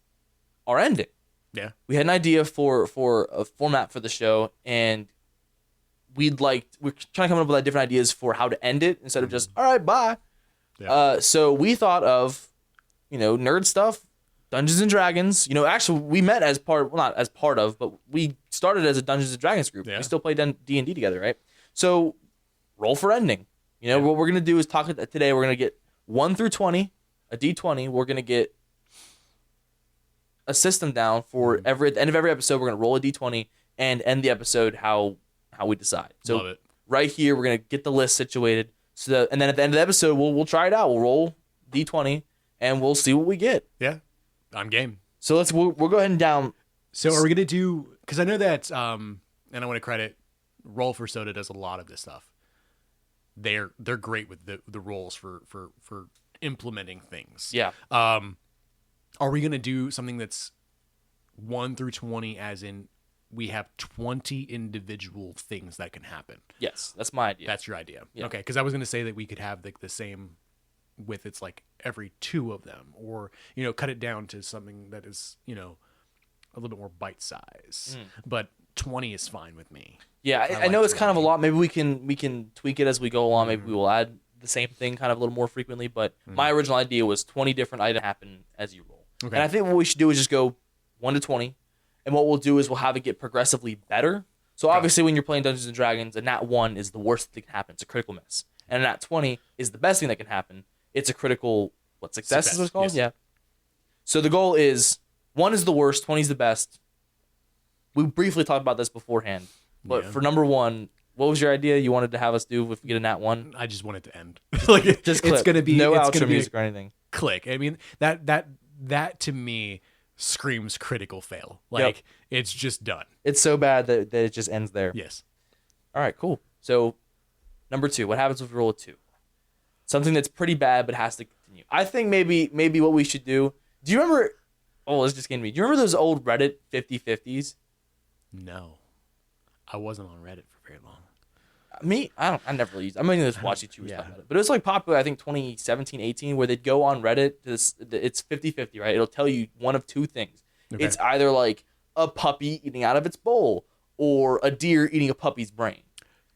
our ending. Yeah. We had an idea for a format for the show, and we're trying to come up with different ideas for how to end it instead of just all right, bye. Yeah. So we thought of, nerd stuff, Dungeons and Dragons. Actually we met as not as part of, but we started as a Dungeons and Dragons group. Yeah. We still play D&D together, right? So roll for ending. What we're gonna do is talk today. We're gonna get 1 through 20, a D20. We're gonna get a system down for at the end of every episode. We're gonna roll a D20 and end the episode how we decide. So love it. Right here, we're gonna get the list situated. And then at the end of the episode, we'll try it out. We'll roll D20 and we'll see what we get. Yeah, I'm game. So we'll go ahead and down. So are we gonna do? Because I know that and I want to credit Roll for Soda does a lot of this stuff. They're great with the rolls for implementing things. Yeah. Are we gonna do something that's 1 through 20, as in we have 20 individual things that can happen? Yes, that's my idea. That's your idea. Yeah. Okay, because I was gonna say that we could have the same with it's like every 2 of them, or cut it down to something that is a little bit more bite size. But 20 is fine with me. Yeah, I know it's kind of a lot. Maybe we can tweak it as we go along. Maybe we will add the same thing kind of a little more frequently. But my original idea was 20 different items happen as you roll. Okay. And I think what we should do is just go 1 to 20. And what we'll do is we'll have it get progressively better. So obviously when you're playing Dungeons and Dragons, a nat 1 is the worst thing that can happen. It's a critical miss. And a nat 20 is the best thing that can happen. It's a critical success is what it's called? Yes. Yeah. So the goal is 1 is the worst, 20 is the best. We briefly talked about this beforehand. But for number 1, what was your idea you wanted to have us do if we get a nat 1? I just want it to end. Just click. It's gonna be no outro music or anything. Click. I mean that to me screams critical fail. It's just done. It's so bad that it just ends there. Yes. All right, cool. So number 2, what happens if we roll a 2? Something that's pretty bad but has to continue. I think maybe what we should do. Do you remember? Oh, this just came to me. Do you remember those old Reddit 50/50s? No, I wasn't on Reddit for very long. I never really used it. I'm going to just watch YouTubers talk about it. But it was popular, I think 2017, 18, where they'd go on Reddit. It's 50/50, right? It'll tell you one of 2 things. Okay. It's either like a puppy eating out of its bowl or a deer eating a puppy's brain.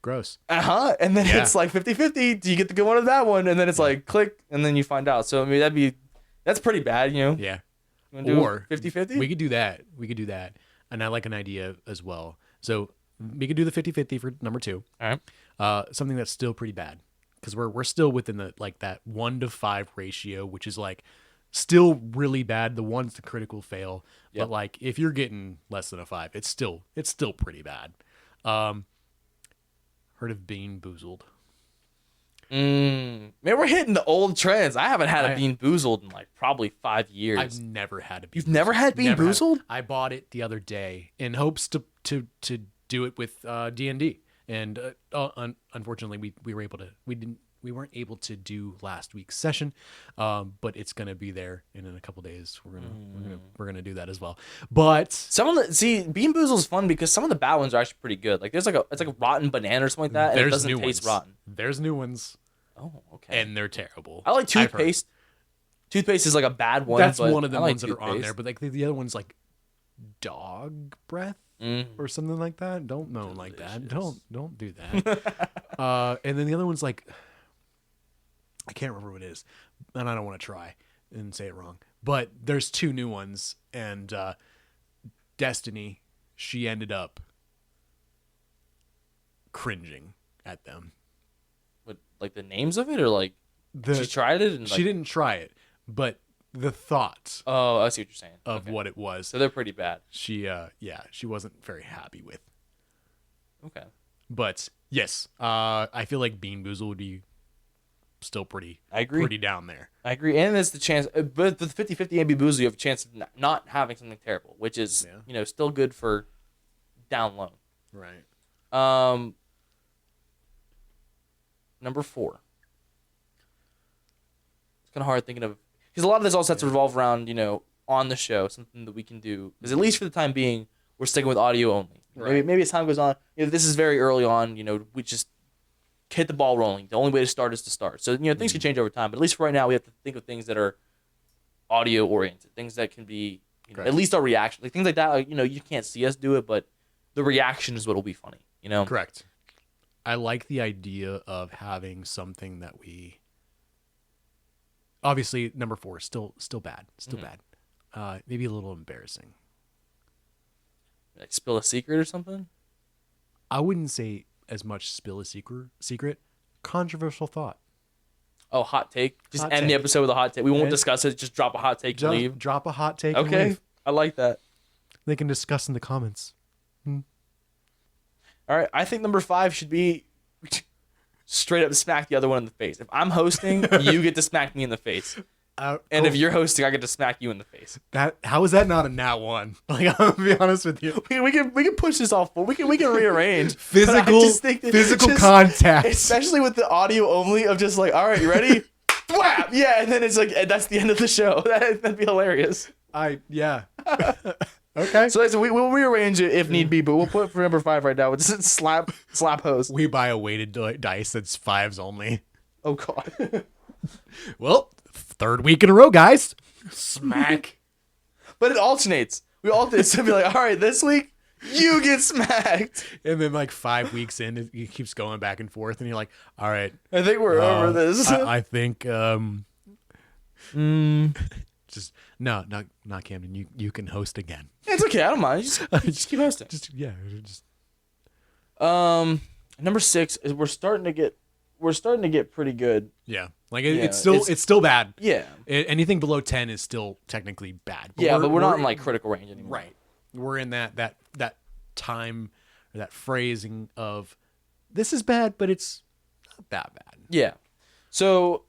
Gross. And then it's like 50/50. Do you get the good one or that one? And then it's like click, and then you find out. So I mean, that's pretty bad, Yeah. Or 50/50? We could do that. And I like an idea as well. So we could do the 50/50 for number 2. All right. Something that's still pretty bad, because we're still within the that 1 to 5 ratio, which is still really bad. The 1's the critical fail, but if you're getting less than a 5, it's still pretty bad. Heard of Bean Boozled? Man, we're hitting the old trends. I haven't had a Bean Boozled in probably 5 years. I've never had a Bean. You've never had Bean Boozled? I bought it the other day in hopes to do it with D&D, and unfortunately we weren't able to do last week's session, but it's gonna be there, and in a couple days we're gonna do that as well. But Bean Boozled is fun because some of the bad ones are actually pretty good. There's it's like a rotten banana or something like that, and it doesn't taste rotten. There's new ones. Oh, okay. And they're terrible. I like toothpaste. Toothpaste is a bad one. That's one of the ones that are on there, but the other one's dog breath. or something like that. Don't moan like that. Don't do that. And then the other one's like, I can't remember what it is, and I don't want to try and say it wrong. But there's 2 new ones, and Destiny, she ended up cringing at them. What, like the names of it, or like she tried it? And she didn't try it, but the thought. Oh, I see what you're saying. Of what it was. So they're pretty bad. She wasn't very happy with. Okay. But yes, I feel like Bean Boozle would be still pretty. I agree. Pretty down there. I agree, and there's the chance, but with 50-50 and Boozle, you have a chance of not having something terrible, which is still good for down low. Right. Number 4. It's kind of hard thinking of, because a lot of this also has to revolve around on the show, something that we can do, because at least for the time being, we're sticking with audio only. Right. Maybe as time goes on, this is very early on, we just hit the ball rolling. The only way to start is to start. So, things can change over time, but at least for right now, we have to think of things that are audio oriented, things that can be, at least our reaction, like things like that. You can't see us do it, but the reaction is what will be funny, Correct. I like the idea of having something that we, obviously number 4, still bad, bad. Maybe a little embarrassing. Like spill a secret or something? I wouldn't say as much spill a secret. Controversial thought. Oh, hot take. Just end the episode with a hot take. We won't discuss it. Just drop a hot take and leave. Drop a hot take. Okay. And leave. I like that. They can discuss in the comments. All right. I think number 5 should be straight up smack the other one in the face. If I'm hosting, you get to smack me in the face. And if you're hosting, I get to smack you in the face. How is that not a nat 1? Like, I'm gonna be honest with you. We can push this off. We can rearrange physical contact, especially with the audio only of just like, all right, you ready? Whap! Yeah, and then it's like that's the end of the show. That'd be hilarious. Okay. So we'll rearrange it if need be, but we'll put for number 5 right now. It's slap host. We buy a weighted dice that's 5s only. Oh God. Well, 3rd week in a row, guys. Smack. But it alternates. We alternate. So be like, all right, this week you get smacked. And then like 5 weeks in, it keeps going back and forth, and you're like, all right, I think we're over this. I think just not Camden. You can host again. It's okay. I don't mind. Just keep hosting. Number 6 is we're starting to get pretty good. Yeah, like it's still bad. Yeah, anything below 10 is still technically bad. But we're not in like critical range anymore. Right. We're in that time or that phrasing of this is bad, but it's not that bad. Yeah. So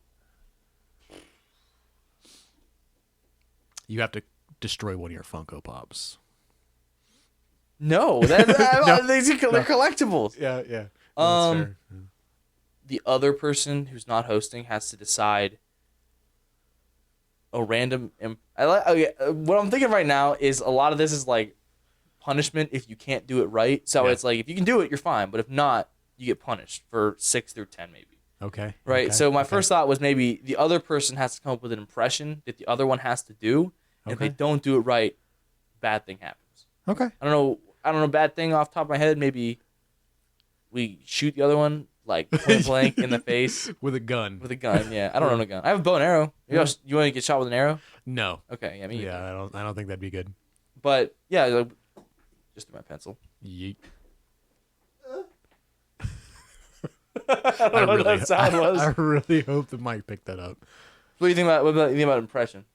you have to destroy one of your Funko Pops. No, they're collectibles. Yeah. That's fair. The other person who's not hosting has to decide a random. What I'm thinking right now is a lot of this is like punishment if you can't do it right. So it's like if you can do it, you're fine. But if not, you get punished for 6 through 10 maybe. Okay. Right. So my first thought was maybe the other person has to come up with an impression that the other one has to do. And if they don't do it right, bad thing happens. Okay. I don't know. Bad thing off the top of my head. Maybe we shoot the other one. Like point blank in the face with a gun. Yeah. I don't own a gun. I have a bow and arrow. You want to get shot with an arrow? No. Okay. Yeah. Me. Yeah. I don't think that'd be good. But yeah, just my pencil. Yeet. I don't know what that sound was. I really hope the mic picked that up. What do you think about? What do you think about impression?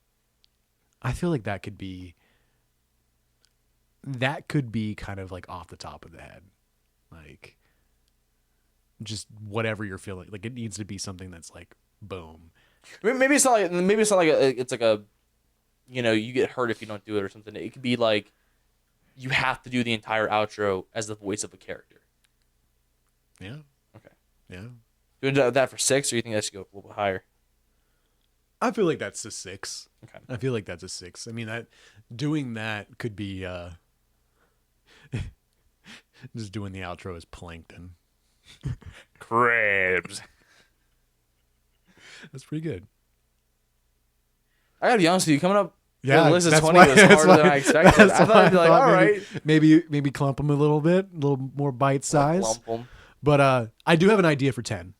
I feel like that could be kind of like off the top of the head, like. Just whatever you're feeling, like it needs to be something that's like boom. Maybe it's not like it's like a, you get hurt if you don't do it or something. It could be like you have to do the entire outro as the voice of a character. Yeah. Okay. Yeah. You do that for 6, or you think that should go a little bit higher? I feel like that's a 6. Okay. I feel like that's a 6. I mean doing that could be just doing the outro as plankton. Crabs. That's pretty good. I gotta be honest with you. Coming up Yeah, the list of 20 was harder than I expected. I thought I'd be like, all right. Maybe clump them a little more bite size. Lump 'em. But I do have an idea for 10.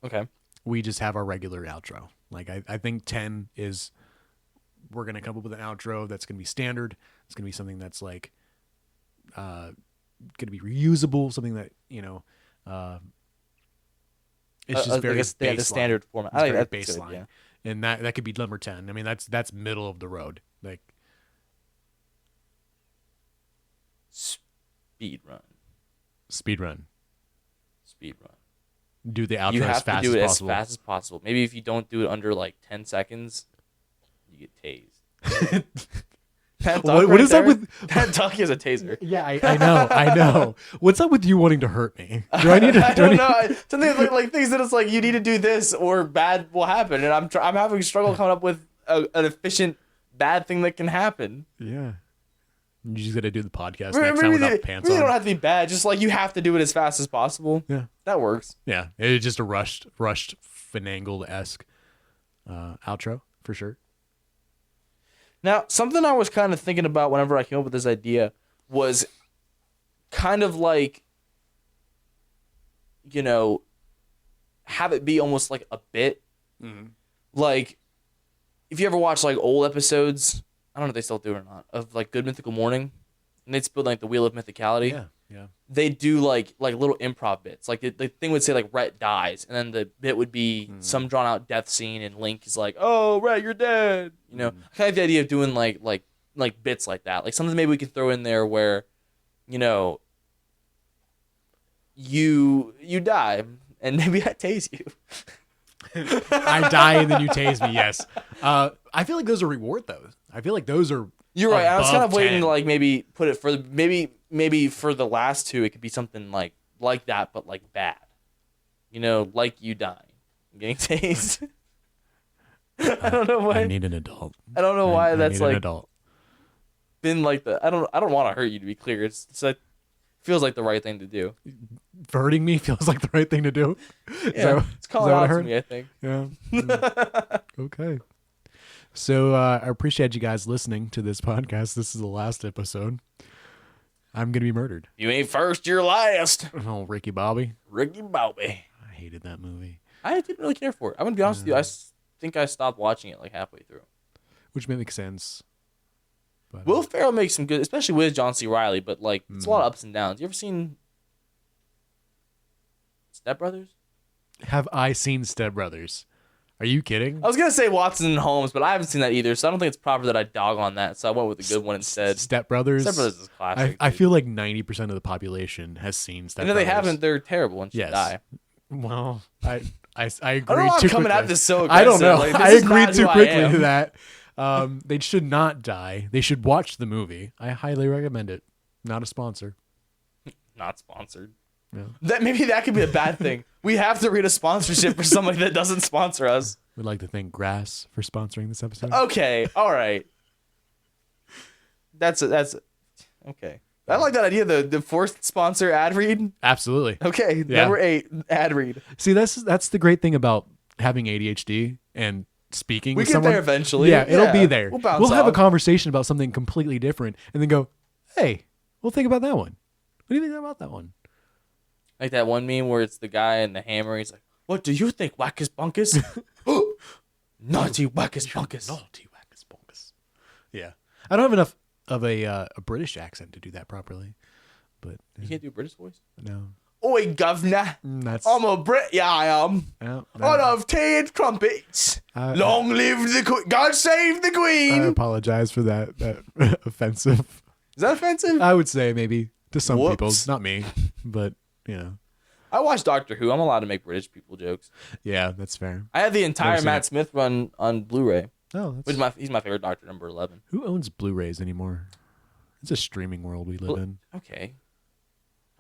Okay. We just have our regular outro. Like I think 10 is, we're going to come up with an outro that's going to be standard. It's going to be something that's like going to be reusable, something that, it's just very like the standard format. I like that baseline. Good, yeah. And that could be number 10. I mean, that's middle of the road. Like speed run. Do the outro you have as fast to do as it possible. as fast as possible. Maybe if you don't do it under like 10 seconds, you get tased. What is up with Pat Ducky is a taser? Yeah, I know. What's up with you wanting to hurt me? Do I need to? I don't know. Something like things that it's like you need to do this or bad will happen, and I'm having a struggle coming up with an efficient bad thing that can happen. Yeah. You just got to do the podcast next time without pants on. You don't have to be bad. Just like you have to do it as fast as possible. Yeah, that works. Yeah, it's just a rushed, finagle-esque outro for sure. Now, something I was kind of thinking about whenever I came up with this idea was kind of like, have it be almost like a bit. Mm-hmm. Like, if you ever watch like old episodes, I don't know if they still do it or not, of like Good Mythical Morning, and they'd spill like the Wheel of Mythicality. Yeah. They do like little improv bits. Like the thing would say like Rhett dies, and then the bit would be some drawn out death scene, and Link is like, "Oh, Rhett, you're dead." I kind of like the idea of doing like bits like that, like something maybe we could throw in there where, you die, and maybe I tase you. I die and then you tase me. Yes. I feel like those are reward those. I feel like those are. You're right. I was kind of 10. waiting to like maybe put it for maybe for the last two, it could be something like that, but like bad. Like you dying, getting tased. I don't know why. I need an adult. I don't know why that's like an adult. Been like the. I don't want to hurt you, to be clear. It's like feels like the right thing to do. Hurting me feels like the right thing to do. Yeah, it's calling out to me, I think. Yeah. Okay. So I appreciate you guys listening to this podcast. This is the last episode. I'm gonna be murdered. You ain't first, you're last. Oh, Ricky Bobby. I hated that movie. I didn't really care for it. I'm gonna be honest with you. I think I stopped watching it like halfway through. Which makes sense. But, Will Ferrell makes some good, especially with John C. Reilly. But like, it's a lot of ups and downs. You ever seen Step Brothers? Have I seen Step Brothers? Are you kidding? I was gonna say Watson and Holmes, but I haven't seen that either, so I don't think it's proper that I dog on that. So I went with the good one instead. Step Brothers. Step Brothers is classic. I feel like 90% of the population has seen Step Brothers. And if they haven't, they're terrible and should die. Well, I agree. I don't know. I'm coming at this so aggressive. I don't know. Like, I agreed too quickly to that. They should not die. They should watch the movie. I highly recommend it. Not a sponsor. Not sponsored. No. Maybe that could be a bad thing. We have to read a sponsorship for somebody that doesn't sponsor us. We'd like to thank Grass for sponsoring this episode. Okay, all right. That's okay. I like that idea. The forced sponsor ad read. Absolutely. Okay, yeah. Number 8, ad read. See, that's the great thing about having ADHD and speaking. We with get someone. there eventually. Yeah, it'll be there. We'll have a conversation about something completely different, and then go, "Hey, we'll think about that one. What do you think about that one?" Like that one meme where it's the guy and the hammer. He's like, "What do you think, Wackus Bunkus?" Naughty Wackus Bunkus. Naughty Wackus Bunkus. Yeah, I don't have enough of a British accent to do that properly. But you can't do a British voice. No. Oi, governor. I'm a Brit. Yeah, I am. No. I love tea and crumpets. Long live the Queen. God save the Queen. I apologize for that offensive. Is that offensive? I would say maybe to some people, not me, but I watch Doctor Who. I'm allowed to make British people jokes. Yeah, that's fair. I have the entire Matt Smith run on Blu-ray. Oh, he's my favorite Doctor, number 11. Who owns Blu-rays anymore? It's a streaming world we live in. Okay.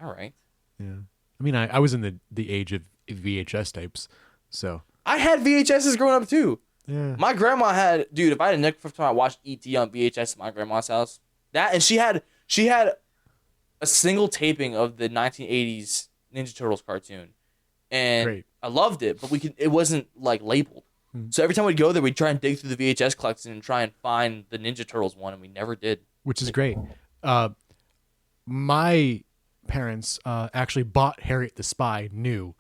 All right. Yeah. I mean, I was in the age of VHS tapes, so. I had VHSs growing up, too. Yeah. My grandma had, dude, if I had a nickel for time I watched E.T. on VHS at my grandma's house, and she had a single taping of the 1980s Ninja Turtles cartoon. And Great. I loved it, but it wasn't, like, labeled. So every time we'd go there, we'd try and dig through the VHS collection and try and find the Ninja Turtles one, and we never did. Which is great. My parents actually bought Harriet the Spy new.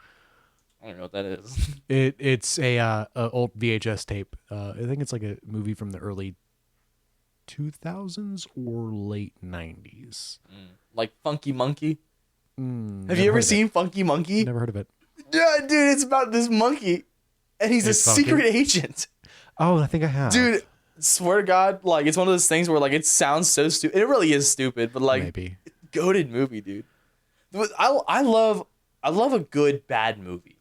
I don't know what that is. It's a old VHS tape. I think it's like a movie from the early 2000s or late 90s. Like Funky Monkey? Have you ever seen Funky Monkey? Never heard of it. Yeah, dude, it's about this monkey, and he's a secret agent. Oh, I think I have. Dude, swear to God, like, it's one of those things where, like, it sounds so stupid. It really is stupid, but, like, maybe. Goated movie, dude. I love a good bad movie.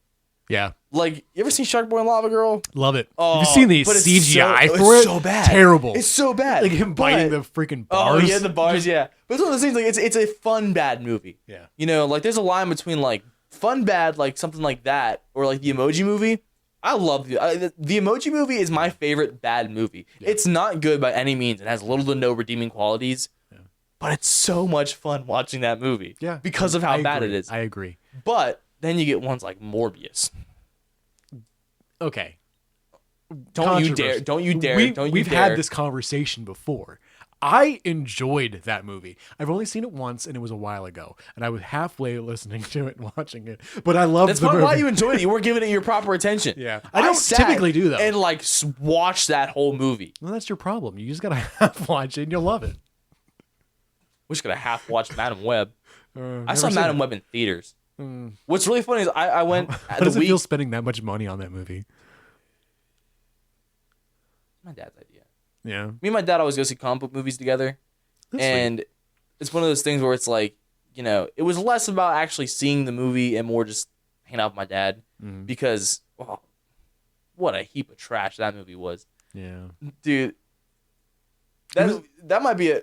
Yeah. Like, you ever seen Shark Boy and Lava Girl? Love it. Oh, have you seen the CGI for it? It's so bad. Terrible. It's so bad. Like him biting the freaking bars. Oh, yeah, the bars, yeah. But it's one of those things, like, it's a fun bad movie. Yeah. You know, like, there's a line between, like, fun bad, like, something like that, or, like, the Emoji Movie. I love the Emoji Movie is my favorite bad movie. Yeah. It's not good by any means. It has little to no redeeming qualities. Yeah. But it's so much fun watching that movie. Yeah. Because of how bad it is. I agree. But then you get ones like Morbius. Okay. Don't you dare. We've had this conversation before. I enjoyed that movie. I've only seen it once, and it was a while ago. And I was halfway listening to it and watching it. But I loved the movie. That's why you enjoyed it. You weren't giving it your proper attention. Yeah. I don't typically do, though. And, like, watch that whole movie. Well, that's your problem. You just got to half watch it, and you'll love it. We're just going to half watch Madam Web. I saw Madam Web in theaters. What's really funny is I went. How does it feel spending that much money on that movie? My dad's idea. Yeah. Me and my dad always go see comic book movies together. That's sweet. It's one of those things where it's like, you know, it was less about actually seeing the movie and more just hanging out with my dad because, well, what a heap of trash that movie was. Yeah. Dude, that might be a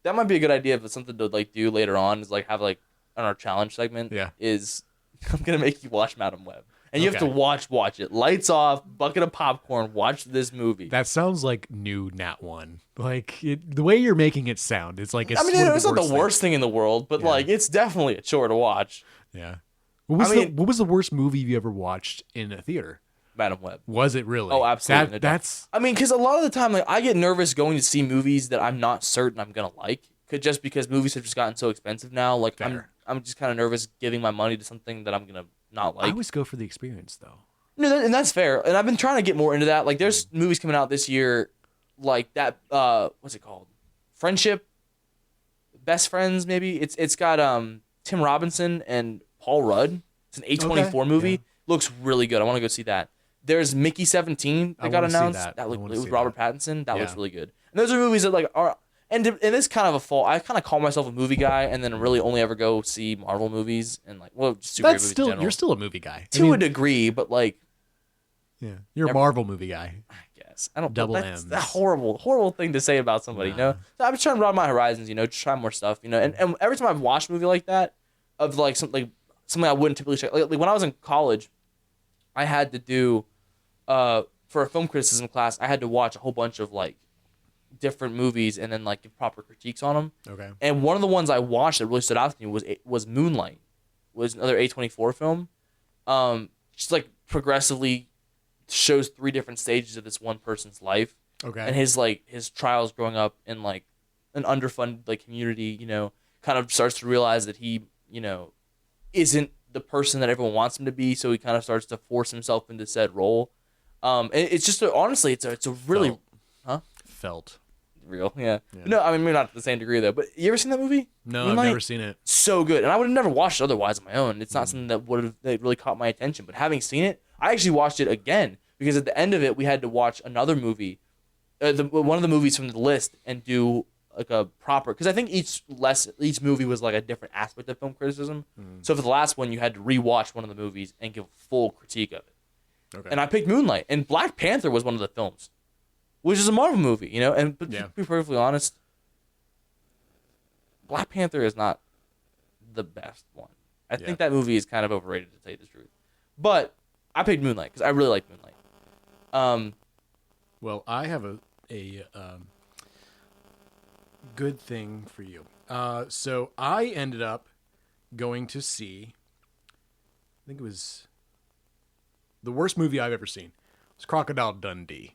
good idea for something to like do later on is like have like on our challenge segment is I'm going to make you watch Madam Web. And you have to watch it. Lights off, bucket of popcorn, watch this movie. That sounds like new Nat 1. Like, the way you're making it sound, it's like... it's not the worst thing in the world, but, like, it's definitely a chore to watch. Yeah. What was the worst movie you ever watched in a theater? Madam Web. Was it really? Oh, absolutely. That's... I mean, because a lot of the time, like, I get nervous going to see movies that I'm not certain I'm going to like. Just because movies have just gotten so expensive now. Like, I'm just kind of nervous giving my money to something that I'm going to not like. I always go for the experience, though. No, and that's fair. And I've been trying to get more into that. Like, there's movies coming out this year, like that. What's it called? Friendship, Best Friends. Maybe it's got Tim Robinson and Paul Rudd. It's an A24 movie. Yeah. Looks really good. I want to go see that. There's Mickey 17 that got announced. That looked with Robert Pattinson. That looks really good. And those are movies that like are. And it's kind of a fault. I kind of call myself a movie guy, and then really only ever go see Marvel movies and like, well, just superhero movies in general. You're still a movie guy to a degree, but like, you're a Marvel movie guy. I guess I don't. Double That's M's. a horrible thing to say about somebody. You know, so I'm just trying to broaden my horizons. You know, just try more stuff. You know, and every time I've watched a movie like that, of like something I wouldn't typically check. Like when I was in college, I had to do, for a film criticism class, I had to watch a whole bunch of like different movies and then like give proper critiques on them. Okay. And one of the ones I watched that really stood out to me was Moonlight. Was another A24 film. Just like progressively shows 3 different stages of this one person's life. Okay. And his trials growing up in like an underfunded like community, you know, kind of starts to realize that he, you know, isn't the person that everyone wants him to be, so he kind of starts to force himself into said role. It's just honestly it's a really felt real, yeah. No, I mean maybe not to the same degree though. But you ever seen that movie? No, I've never seen it. So good, and I would have never watched it otherwise on my own. It's not something that really caught my attention. But having seen it, I actually watched it again because at the end of it, we had to watch another movie, one of the movies from the list, and do like a proper. Because I think each movie was like a different aspect of film criticism. So for the last one, you had to rewatch one of the movies and give a full critique of it. Okay. And I picked Moonlight, and Black Panther was one of the films. Which is a Marvel movie, you know? And to be perfectly honest, Black Panther is not the best one. I think that movie is kind of overrated, to tell you the truth. But I picked Moonlight because I really like Moonlight. Well, I have a good thing for you. So I ended up going to see, I think it was the worst movie I've ever seen. It's Crocodile Dundee.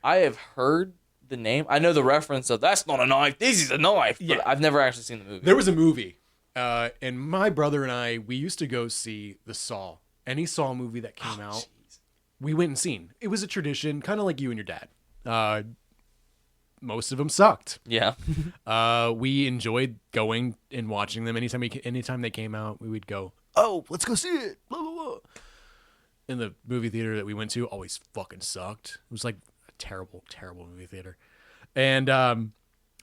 I have heard the name. I know the reference of that's not a knife. This is a knife. But Yeah. I've never actually seen the movie. There was a movie, and my brother and I, we used to go see the Saw. Any Saw movie that came out, we went and seen. It was a tradition, kind of like you and your dad. Most of them sucked. Yeah. We enjoyed going and watching them. Anytime they came out, we would go, oh, let's go see it. Blah, blah, blah. And the movie theater that we went to always fucking sucked. It was like a terrible, terrible movie theater. And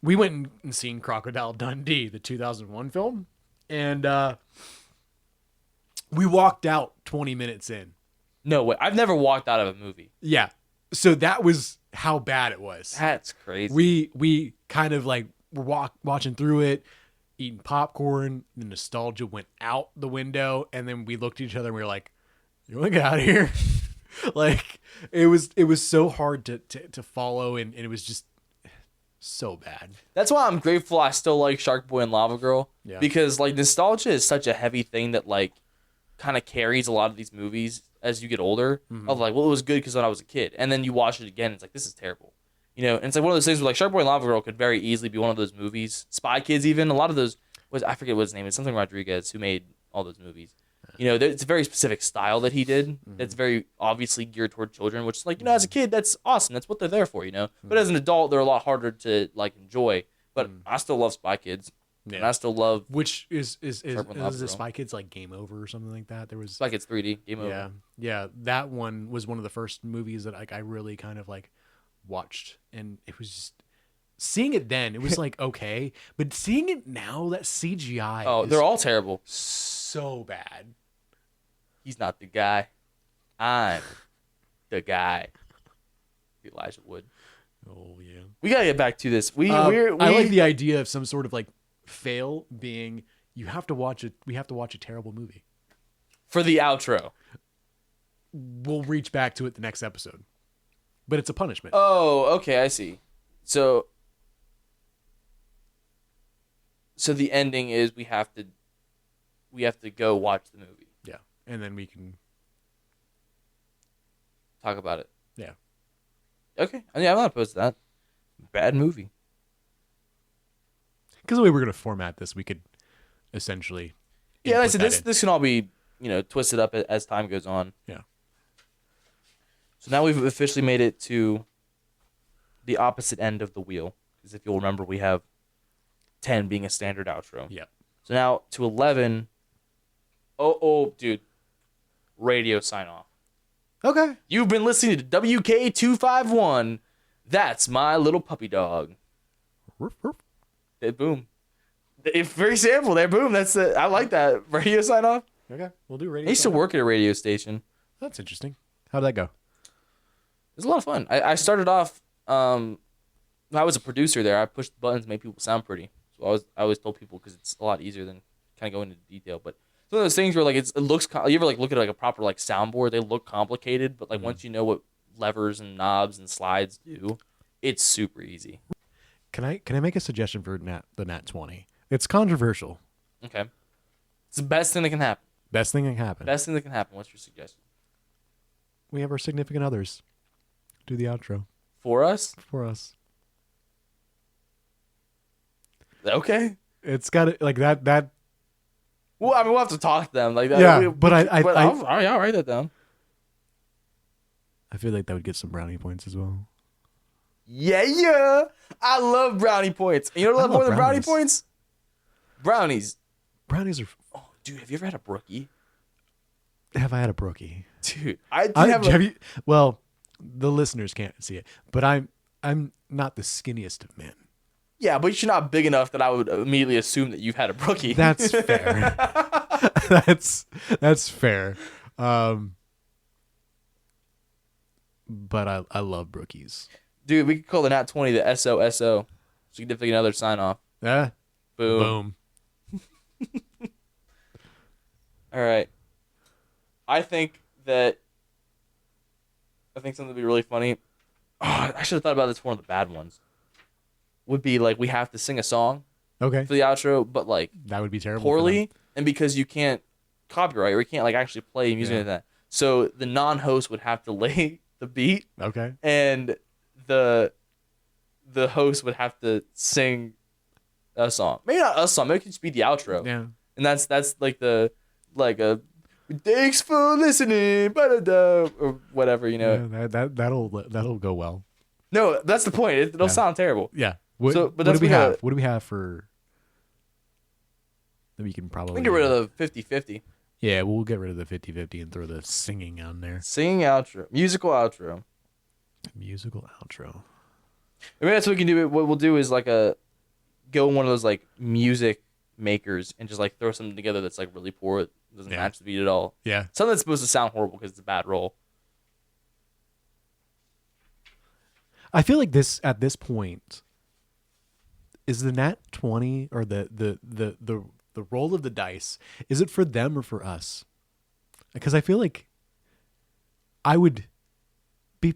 we went and seen Crocodile Dundee, the 2001 film. And we walked out 20 minutes in. No way. I've never walked out of a movie. Yeah. So that was how bad it was. That's crazy. We kind of like were watching through it, eating popcorn. The nostalgia went out the window, and then we looked at each other and we were like, "You want to get out of here?" Like it was so hard to follow, and it was just so bad. That's why I'm grateful I still like Shark Boy and Lava Girl. Yeah. Because like nostalgia is such a heavy thing that like kind of carries a lot of these movies as you get older. Mm-hmm. Of like, well, it was good because when I was a kid, and then you watch it again, it's like this is terrible. You know, and it's like one of those things where like Shark Boy and Lava Girl could very easily be one of those movies. Spy Kids, even a lot of those I forget what his name is, something Rodriguez, who made all those movies. You know, it's a very specific style that he did. That's very obviously geared toward children, which is like, you know, as a kid, that's awesome. That's what they're there for, you know. But as an adult, they're a lot harder to like enjoy. But I still love Spy Kids. Yeah. And I still love which is the Spy Kids like Game Over or something like that. There was Spy Kids 3D Game Over. Yeah. That one was one of the first movies that like I really kind of like watched, and it was just seeing it then. It was like okay, but seeing it now, that CGI. Oh, they're all terrible. So bad. He's not the guy. I'm the guy. Elijah Wood. Oh yeah. We gotta get back to this. I like the idea of some sort of like fail being we have to watch a terrible movie for the outro. We'll reach back to it the next episode, but it's a punishment. Oh, okay, I see. So the ending is we have to go watch the movie. Yeah, and then we can talk about it. Yeah. Okay. Yeah, I'm not opposed to that. Bad movie. Because the way we're going to format this, we could essentially. Yeah, like I said, this can all be, you know, twisted up as time goes on. Yeah. So now we've officially made it to the opposite end of the wheel. Because if you'll remember, we have 10 being a standard outro. Yeah. So now to 11. Oh, dude. Radio sign off. Okay. You've been listening to WK251. That's my little puppy dog. Boom. It's very sample there. Boom. That's it. I like that. Radio sign off. Okay. We'll do radio. I used to work at a radio station. That's interesting. How'd that go? It was a lot of fun. I started off, I was a producer there. I pushed buttons to make people sound pretty. So I always told people because it's a lot easier than kind of going into detail. But it's one of those things where like it looks, you ever like look at like a proper like soundboard, they look complicated, but like once you know what levers and knobs and slides do, it's super easy. Can I make a suggestion for the Nat 20? It's controversial. Okay. It's the best thing that can happen. Best thing that can happen. Best thing that can happen. What's your suggestion? We have our significant others do the outro. For us? For us. Okay. It's got to like that. Well, I mean, we'll have to talk to them. Like that. Yeah, but I'll write that down. I feel like that would get some brownie points as well. Yeah. I love brownie points. You know what I love more than brownie points? Brownies. Brownies are. Oh, dude, have you ever had a brookie? Have I had a brookie? Dude, have you? Well, the listeners can't see it, but I'm not the skinniest of men. Yeah, but you're not big enough that I would immediately assume that you've had a brookie. That's fair. that's fair. But I love brookies. Dude, we could call the Nat 20 the SOSO. Significant other sign off. Yeah. Boom. All right. I think something would be really funny. Oh, I should have thought about this for one of the bad ones. Would be like we have to sing a song for the outro, but like that would be terrible. Poorly, and because you can't copyright or you can't like actually play music like that. So the non-host would have to lay the beat. Okay. And the host would have to sing a song. Maybe not a song. Maybe it could just be the outro. Yeah. And that's like a thanks for listening, or whatever, you know. Yeah, that'll go well. No, that's the point. It'll sound terrible. Yeah. But what do we have? What do we have for that we can probably we can get rid of the 50-50. Yeah, we'll get rid of the 50-50 and throw the singing on there. Singing outro. Musical outro. Musical outro. Maybe that's what we can do. What we'll do is like go one of those like music makers and just like throw something together that's like really poor. It doesn't match the beat at all. Yeah. Something that's supposed to sound horrible because it's a bad roll. I feel like at this point is the nat 20 or the roll of the dice, is it for them or for us? Because I feel like I would be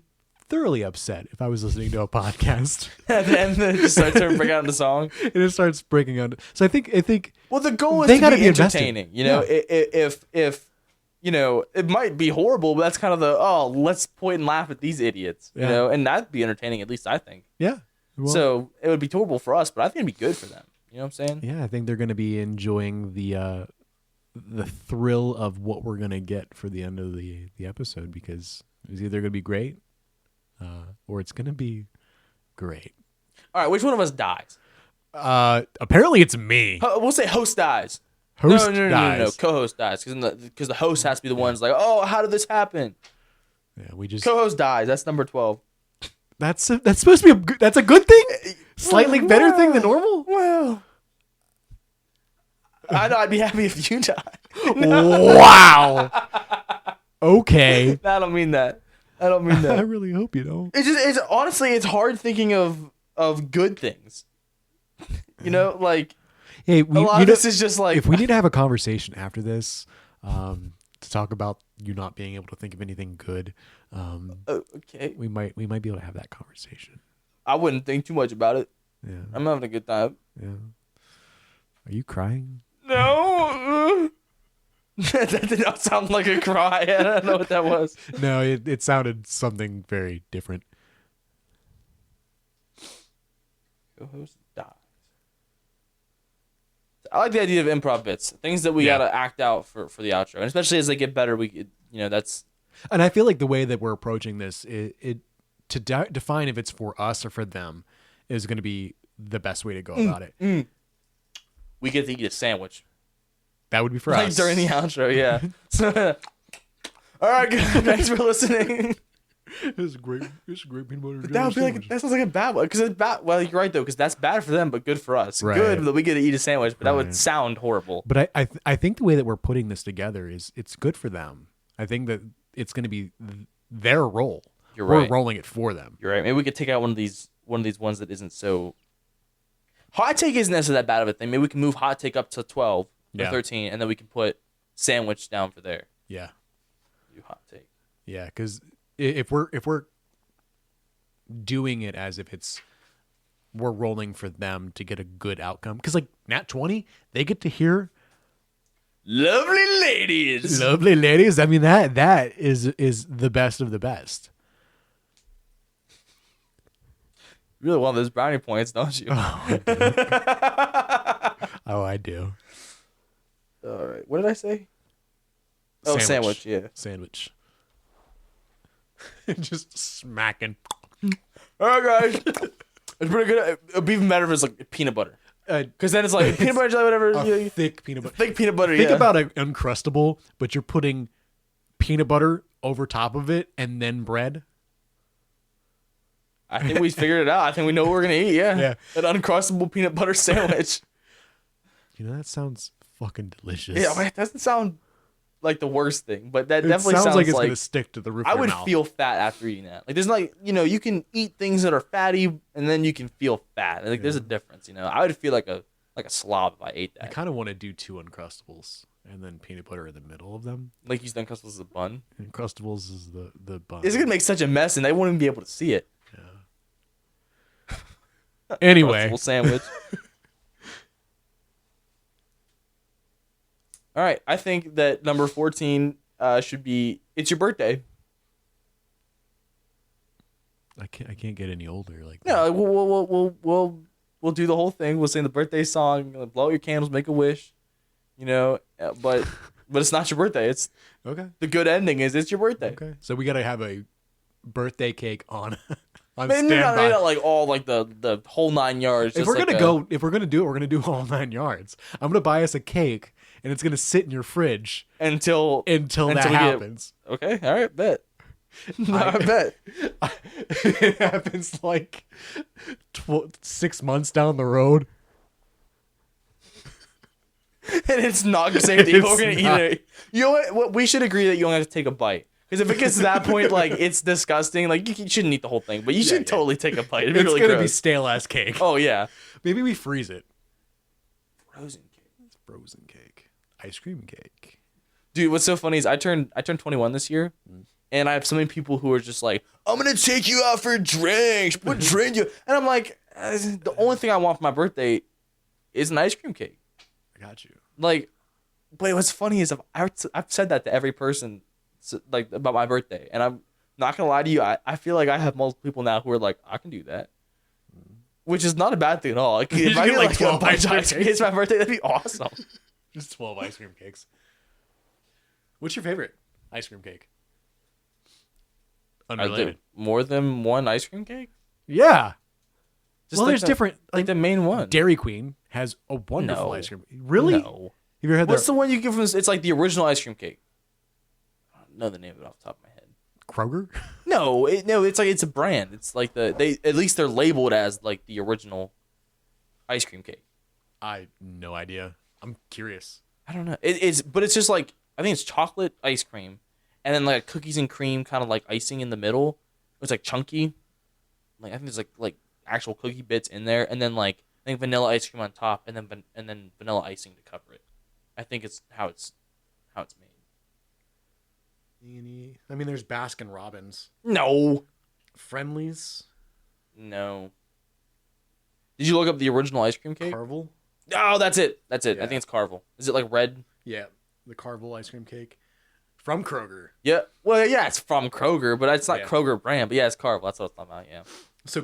thoroughly upset if I was listening to a podcast and then it just starts to break out into song. And it starts breaking out. So I think well, the goal is they to be invested. entertaining. You know, if you know, it might be horrible, but that's kind of let's point and laugh at these idiots. You know, and that'd be entertaining, at least I think. Yeah. Well, so it would be horrible for us, but I think it'd be good for them. You know what I'm saying? Yeah, I think they're going to be enjoying the thrill of what we're going to get for the end of the episode, because it's either going to be great or it's going to be great. All right, which one of us dies? Apparently it's me. We'll say host dies. Host no. dies. Co-host dies because the host has to be the ones like, oh, how did this happen? Yeah, we just co-host dies. That's number 12. That's supposed to be that's a good thing. Slightly better thing than normal. Well, I know I'd be happy if you die. Wow. Okay. I don't mean that. I really hope you don't. It's honestly, it's hard thinking of good things. You know, like hey, a lot of this is just like, if we need to have a conversation after this, to talk about you not being able to think of anything good, okay, we might be able to have that conversation. I wouldn't think too much about it. Yeah, I'm having a good time. Yeah. Are you crying? No. That did not sound like a cry. I don't know what that was. No, it sounded something very different. Co-host dies. I like the idea of improv bits, things that we gotta act out for the outro, and especially as they get better, that's. And I feel like the way that we're approaching this, to define if it's for us or for them, is going to be the best way to go about it. We get to eat a sandwich. That would be for like us during the outro, yeah. All right, guys, thanks for listening. It's great peanut butter. That would be like, that sounds like a bad one, because it's bad. Well, you're right though, because that's bad for them, but good for us. Right. Good that we get to eat a sandwich, but that would sound horrible. But I think the way that we're putting this together is it's good for them. I think that it's going to be their role. You're right. We're rolling it for them. You're right. Maybe we could take out one of these ones that isn't so. Hot take isn't necessarily that bad of a thing. Maybe we can move hot take up to 12 or 13, and then we can put sandwich down for there. Yeah. Do hot take. Yeah, because if we're doing it as if we're rolling for them to get a good outcome, because like Nat 20, they get to hear lovely ladies. I mean that is the best of the best. You really want those brownie points, don't you? Oh, I do. All right. What did I say? Oh, sandwich. Yeah. Sandwich. Just smacking. All right, guys. It's pretty good. It'd be even better if it's like peanut butter. Because then it's like peanut butter, jelly, whatever. Thick peanut butter. Thick peanut butter, Think about an Uncrustable, but you're putting peanut butter over top of it and then bread. I think we figured it out. I think we know what we're going to eat, yeah. An Uncrustable peanut butter sandwich. You know, that sounds fucking delicious. Yeah, it doesn't sound like the worst thing, but that definitely sounds like it's going to stick to the roof of your mouth. I would feel fat after eating that. Like, there's like, you can eat things that are fatty, and then you can feel fat. Like, there's a difference, I would feel like a slob if I ate that. I kind of want to do 2 Uncrustables and then peanut butter in the middle of them. Like, use the Uncrustables as a bun? Uncrustables is the bun. It's going to make such a mess, and they won't even be able to see it. Yeah. Anyway. Sandwich. All right, I think that number 14 should be "It's Your Birthday." I can't get any older like that. No, we'll do the whole thing. We'll sing the birthday song, blow out your candles, make a wish, but it's not your birthday. It's okay. The good ending is it's your birthday. Okay, so we gotta have a birthday cake on Maybe standby. not like all like the whole 9 yards. If we're gonna do it, we're gonna do all 9 yards. I'm gonna buy us a cake, and it's gonna sit in your fridge until that happens. Okay, all right, bet. I bet. It happens like 6 months down the road. And it's not the same thing. We're going to eat it. You know what? We should agree that you only have to take a bite. Because if it gets to that point, like, it's disgusting. Like, you shouldn't eat the whole thing. But you should totally take a bite. It's really going to be stale-ass cake. Oh, yeah. Maybe we freeze it. Frozen cake. Frozen cake. Ice cream cake. Dude, what's so funny is I turned 21 this year. And I have so many people who are just like, I'm going to take you out for drinks. What drink you? And I'm like, the only thing I want for my birthday is an ice cream cake. I got you. Like, but what's funny is I've said that to every person, like, about my birthday. And I'm not going to lie to you. I feel like I have multiple people now who are like, I can do that. Which is not a bad thing at all. Like, if I get like 12 ice cream cakes for my birthday, that'd be awesome. Just 12 ice cream cakes. What's your favorite ice cream cake? Unrelated. More than one ice cream cake? Yeah. Just there's different. Like the main one. Dairy Queen has a wonderful ice cream. Really? No. Have you ever had What's the one you give from this? It's like the original ice cream cake. I don't know the name of it off the top of my head. Kroger? No, it's a brand. It's like at least they're labeled as like the original ice cream cake. I no idea. I'm curious. I don't know. But it's just like, I think it's chocolate ice cream. And then like cookies and cream, kind of like icing in the middle. It's like chunky. Like I think there's like actual cookie bits in there, and then like I think vanilla ice cream on top, and then vanilla icing to cover it. I think it's how it's made. I mean, there's Baskin Robbins. No. Friendlies. No. Did you look up the original ice cream cake? Carvel. Oh, that's it. Yeah. I think it's Carvel. Is it like red? Yeah, the Carvel ice cream cake. From Kroger. Yeah. Well, yeah, it's from Kroger, but it's not Kroger brand. But yeah, it's Carvel. That's what I was talking about. Yeah. So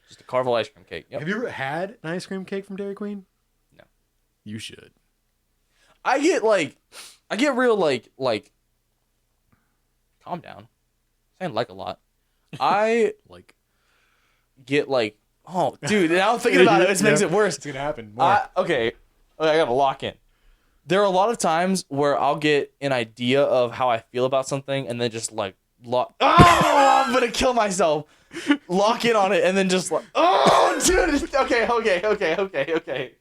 just a Carvel ice cream cake. Yep. Have you ever had an ice cream cake from Dairy Queen? No. You should. I get real like. Calm down. Saying like a lot. I like. Get like, oh, dude. Now I'm thinking about it. It makes it worse. It's gonna happen more. Okay. I gotta lock in. There are a lot of times where I'll get an idea of how I feel about something and then just like lock. Oh, I'm gonna kill myself. Lock in on it and then just like, oh, dude. Okay.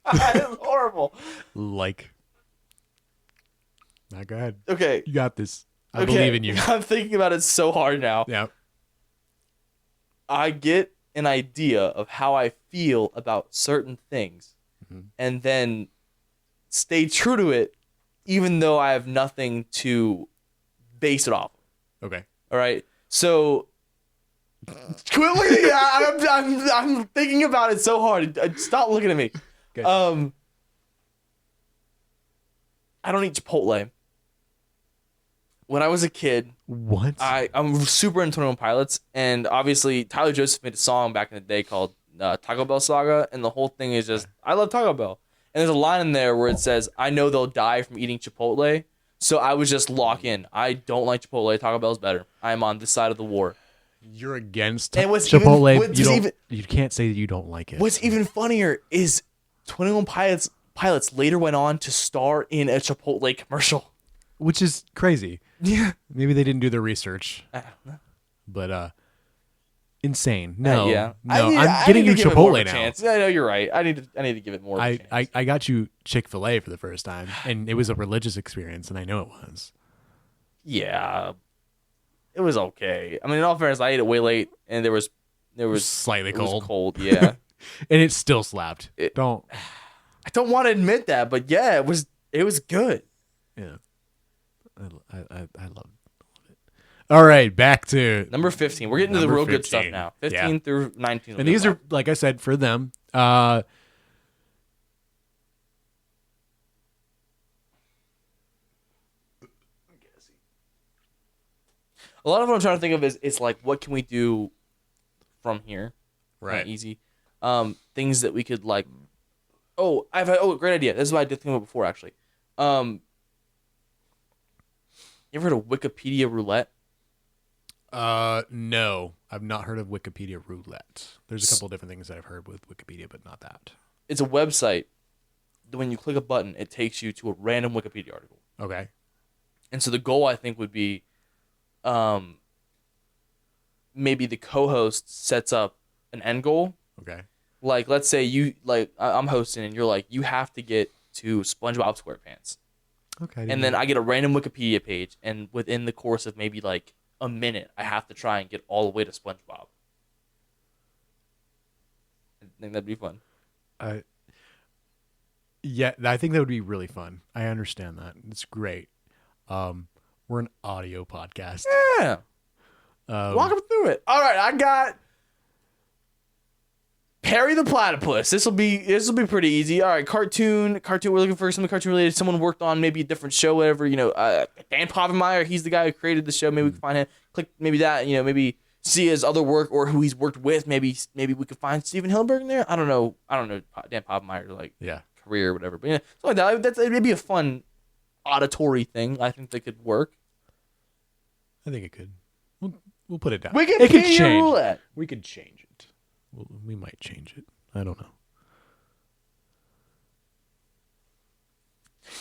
That's horrible. Like. Not good. Okay. You got this. I believe in you. I'm thinking about it so hard now. Yeah. I get an idea of how I feel about certain things and then stay true to it, even though I have nothing to base it off of. Okay. All right. So, quit looking at me. I'm thinking about it so hard. Stop looking at me. Okay. I don't eat Chipotle. When I was a kid, what? I'm super into 21 Pilots, and obviously Tyler Joseph made a song back in the day called Taco Bell Saga, and the whole thing is just, I love Taco Bell. And there's a line in there where it says, I know they'll die from eating Chipotle, so I was just lock in. I don't like Chipotle. Taco Bell's better. I am on this side of the war. You're against Chipotle. You can't say that you don't like it. What's even funnier is 21 Pilots later went on to star in a Chipotle commercial. Which is crazy. Yeah. Maybe they didn't do their research. I don't know. But insane. No. Yeah. No. I'm getting you Chipotle now. Chance. I know you're right. I need to give it more of a chance. I got you Chick-fil-A for the first time, and it was a religious experience, and I know it was. Yeah. It was okay. I mean, in all fairness, I ate it way late, and there was slightly cold. It was cold, yeah. And it still slapped. I don't want to admit that, but yeah, it was good. Yeah. I love it. All right, back to number 15. We're getting to the real good stuff now. 15 through 19. And these are, like I said, for them. A lot of what I'm trying to think of is like, what can we do from here? Right. Easy. Things that we could like. Great idea. This is what I did think about before, actually. You ever heard of Wikipedia roulette? No, I've not heard of Wikipedia roulette. There's a couple of different things that I've heard with Wikipedia, but not that. It's a website that when you click a button, it takes you to a random Wikipedia article. Okay. And so the goal, I think, would be, maybe the co-host sets up an end goal. Okay. Like, let's say I'm hosting and you're like, you have to get to SpongeBob SquarePants. Okay. And then I get a random Wikipedia page, and within the course of maybe like a minute, I have to try and get all the way to SpongeBob. I think that'd be fun. Yeah, I think that would be really fun. I understand that. It's great. We're an audio podcast. Yeah. Walk them through it. All right, I got Perry the Platypus. This will be pretty easy. All right, cartoon. We're looking for something cartoon related. Someone worked on maybe a different show, whatever. Dan Povenmire. He's the guy who created the show. Maybe we can find him. Click maybe that. Maybe see his other work or who he's worked with. Maybe we could find Steven Hillenburg in there. I don't know Dan Povenmire career or whatever. But yeah, something like that. It'd be a fun auditory thing. I think that could work. I think it could. We'll put it down. It could change. Roulette. We could change it. We might change it. I don't know.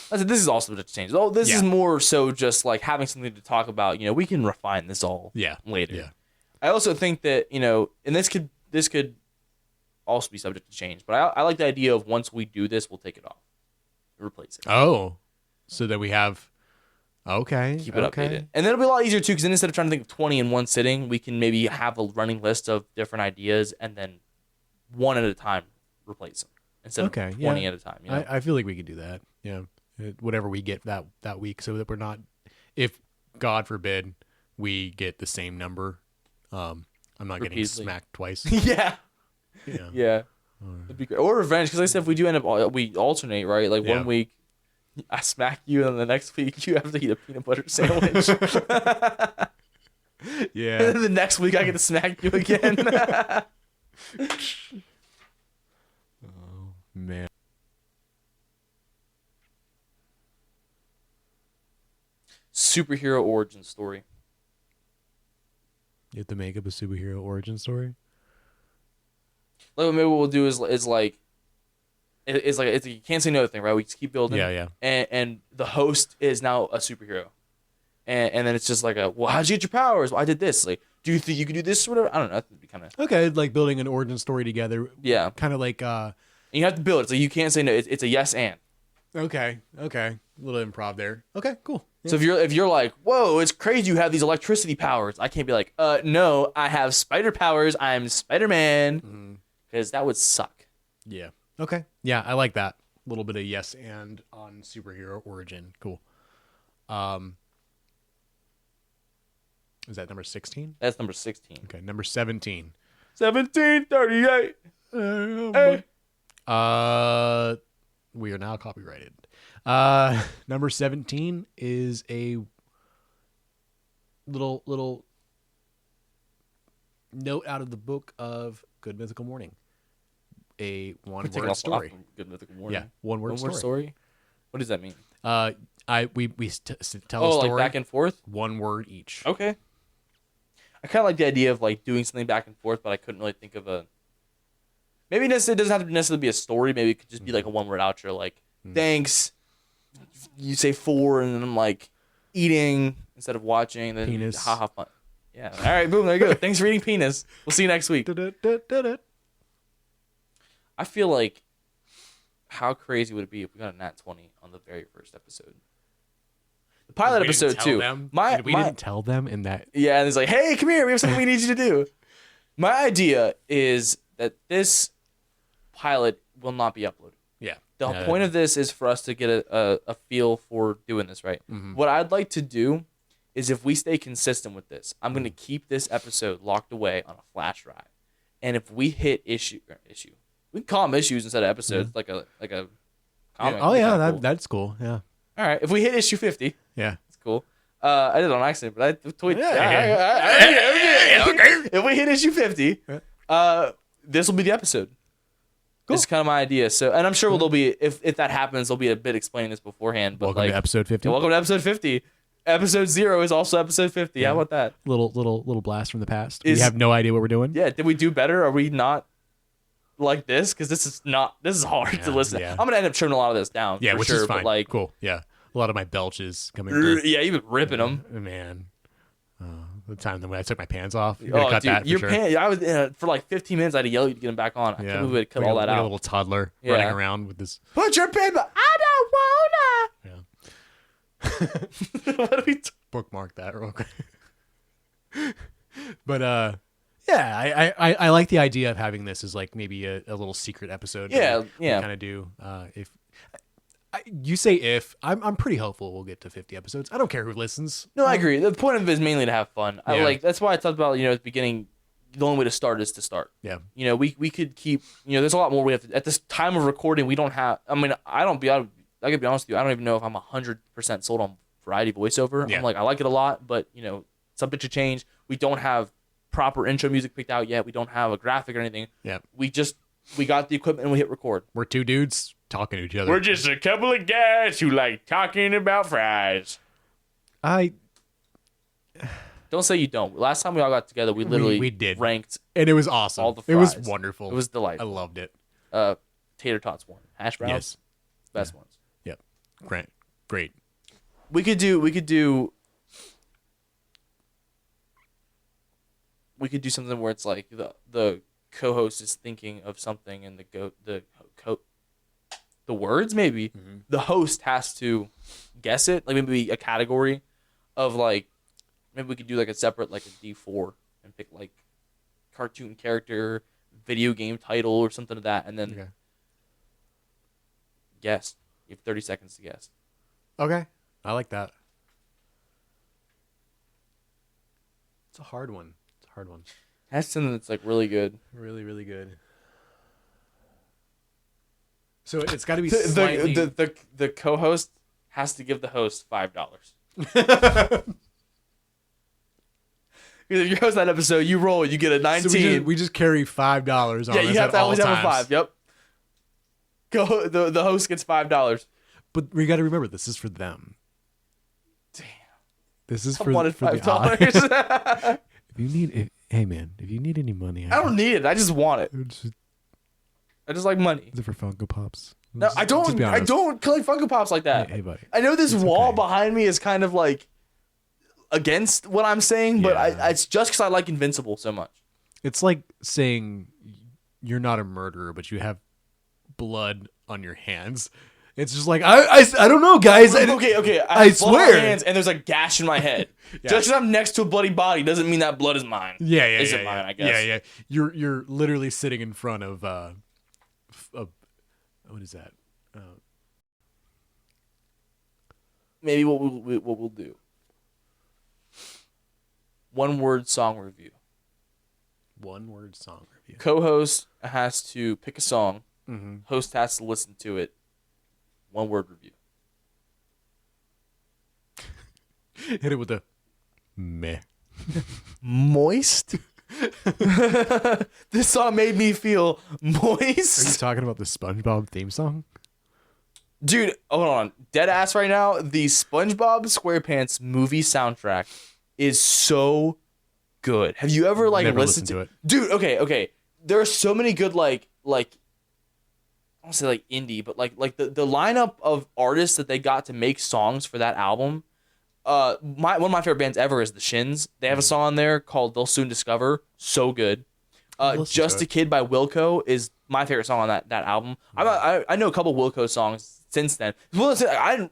This is also just change. This is more so just like having something to talk about. We can refine this all later. Yeah. I also think that, and this could also be subject to change, but I like the idea of once we do this, we'll take it off. Replace it. Oh. So that we have... Okay. Keep it updated. And then it'll be a lot easier, too, because then instead of trying to think of 20 in one sitting, we can maybe have a running list of different ideas and then one at a time replace them instead of 20 at a time. I feel like we could do that. Yeah. Whatever we get that week, so that we're not... If, God forbid, we get the same number, I'm not getting smacked twice. Yeah. That'd be great. Or revenge, because like I said, if we do end up... We alternate, right? Like 1 week... I smack you, and then the next week you have to eat a peanut butter sandwich. Yeah. And then the next week I get to smack you again. Oh, man. Superhero origin story. You have to make up a superhero origin story? Like, maybe what we'll do is like... It's like you can't say no thing, right? We just keep building. Yeah. And the host is now a superhero, and then it's just like well, how'd you get your powers? Well, I did this. Like, do you think you could do this or whatever? I don't know. That'd be kind of okay. Like building an origin story together. Yeah. Kind of like. And you have to build it. It's like you can't say no. It's a yes and. Okay. A little improv there. Okay. Cool. Yeah. So if you're like, whoa, it's crazy you have these electricity powers. I can't be like, no, I have spider powers. I'm Spider-Man, because that would suck. Yeah. Okay. Yeah, I like that. A little bit of yes and on superhero origin. Cool. Is that number 16? That's number 16. Okay, number 17. 1738. Hey. We are now copyrighted. Number 17 is a little note out of the book of Good Mythical Morning. A one-word story. Good Mythical Morning. Yeah, one-word story. What does that mean? We tell a story. Like back and forth? One word each. Okay. I kind of like the idea of like doing something back and forth, but I couldn't really think of a... Maybe it doesn't have to necessarily be a story. Maybe it could just be like a one-word outro, like, thanks. You say for, and then I'm like, eating instead of watching. Then penis. Ha fun. Yeah. All right, boom, there you go. Thanks for eating penis. We'll see you next week. I feel like, how crazy would it be if we got a nat 20 on the very first episode? The pilot episode too. We didn't tell them in that. Yeah, and it's like, hey, come here. We have something we need you to do. My idea is that this pilot will not be uploaded. Yeah. The point of this is for us to get a feel for doing this, right? Mm-hmm. What I'd like to do is, if we stay consistent with this, I'm going to keep this episode locked away on a flash drive. And if we hit issue, we can call them issues instead of episodes, like a comic. Yeah. Oh yeah, that's cool. Yeah. All right. If we hit issue 50, yeah, it's cool. I did it on accident, but I tweeted. Okay. If we hit issue 50, this will be the episode. Cool. This is kind of my idea. So, and I'm sure there'll be, if that happens, there'll be a bit explaining this beforehand. But welcome to episode 50. Welcome to episode 50. Episode 0 is also episode 50. How about that? Little blast from the past. We have no idea what we're doing. Yeah. Did we do better? Are we not like this? Because this is hard to listen. Yeah. I'm gonna end up trimming a lot of this down. Yeah, for which sure, is fine. But like, cool. Yeah, a lot of my belches coming through. Yeah, you've been ripping them. Man. The time when I took my pants off. You gotta cut dude, that for your sure. pants. I was for like 15 minutes. I had to yell you to get them back on. I can't believe we had to cut all that like out. A little toddler running around with this. Put your pants back. I don't wanna. Yeah. What do we? Bookmark that real quick. But yeah, I like the idea of having this as like maybe a little secret episode. Yeah, we kind of do. If you say if, I'm pretty hopeful we'll get to 50 episodes. I don't care who listens. No, I agree. The point of it is mainly to have fun. Yeah. I like that's why I talked about at the beginning. The only way to start is to start. Yeah. We could keep. There's a lot more we have to. At this time of recording, we don't have. I mean, I could be honest with you. I don't even know if I'm 100% sold on Variety Voiceover. Yeah. I'm like, I like it a lot, but something should change. We don't have proper intro music picked out yet. We don't have a graphic or anything. Yeah. We got the equipment and we hit record. We're two dudes talking to each other. We're just a couple of guys who like talking about fries. Don't say you don't. Last time we all got together, we literally we did ranked, and it was awesome. all the It was fries. wonderful. It was delightful. I loved it. Tater tots won. Hash browns, Yes. best ones. Yep. Great. We could do something where it's like the co-host is thinking of something and the words maybe the host has to guess it, like maybe a category of like maybe we could do like a separate like a D4 and pick like cartoon character, video game title or something of that, and then guess. You have 30 seconds to guess. Okay. I like that. It's a hard one. That's something that's like really good. Really, really good. So it's got to be slightly... The co-host has to give the host $5. If you host that episode, you roll, you get a 19. So we just carry $5 on yeah, you have to always have a times. 5. Yep. The host gets $5. But we got to remember, this is for them. Damn. This is I for wanted the $5. audience. Hey man, if you need any money, I don't need it. I just want it. Just, I just like money. is it for Funko Pops? No, I don't. Just be I honest. don't collect Funko Pops like that. Hey buddy. I know this It's wall okay. behind me is kind of like against what I'm saying, but Yeah. it's just because I like Invincible so much. It's like saying you're not a murderer, but you have blood on your hands. It's just like I don't know, guys. Okay. I have blood on my swear. hands and there's a gash in my head. Yeah. Just because I'm next to a bloody body doesn't mean that blood is mine. Yeah. Isn't mine, I guess. Yeah. You're literally sitting in front of what is that? Maybe what we'll do. One word song review. One word song review. Co-host has to pick a song. Mm-hmm. Host has to listen to it. One word review. Hit it with a meh. Moist? This song made me feel moist. Are you talking about the SpongeBob theme song? Dude, hold on. Dead ass right now. The SpongeBob SquarePants movie soundtrack is so good. Have you ever like Never listened listened to it. Dude, okay. There are so many good like I don't say like indie, but like the lineup of artists that they got to make songs for that album. One of my favorite bands ever is the Shins. They have a song on there called "They'll Soon Discover." So good. "Just a Kid" by Wilco is my favorite song on that album. I know a couple Wilco songs since then. Well, I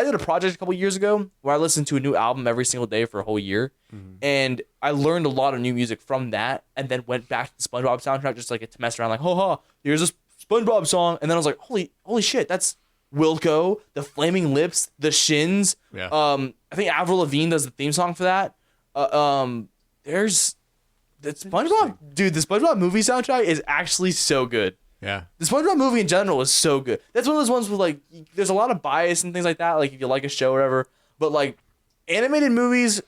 did a project a couple years ago where I listened to a new album every single day for a whole year, and I learned a lot of new music from that. And then went back to the SpongeBob soundtrack just like to mess around, like, here's this SpongeBob song, and then I was like, holy shit, that's Wilco, the Flaming Lips, the Shins. Yeah. I think Avril Lavigne does the theme song for that. There's the SpongeBob, dude. The SpongeBob movie soundtrack is actually so good. Yeah. The SpongeBob movie in general is so good. That's one of those ones with like, there's a lot of bias and things like that. Like if you like a show or whatever, but like Animated movies,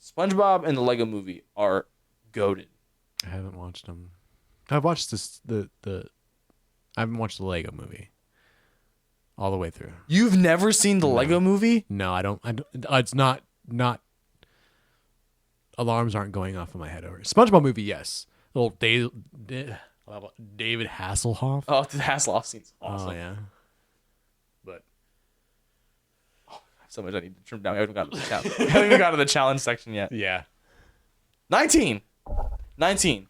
SpongeBob and the Lego Movie are goated. I haven't watched them. I've watched I haven't watched the Lego Movie all the way through. You've never seen the Lego Movie? No, I don't. It's not. Alarms aren't going off in my head over it. SpongeBob movie, yes. Little David Hasselhoff. Oh, the Hasselhoff scene's awesome. Oh yeah. But so much I need to trim down. I haven't got to the challenge section yet. yeah. 19. 19.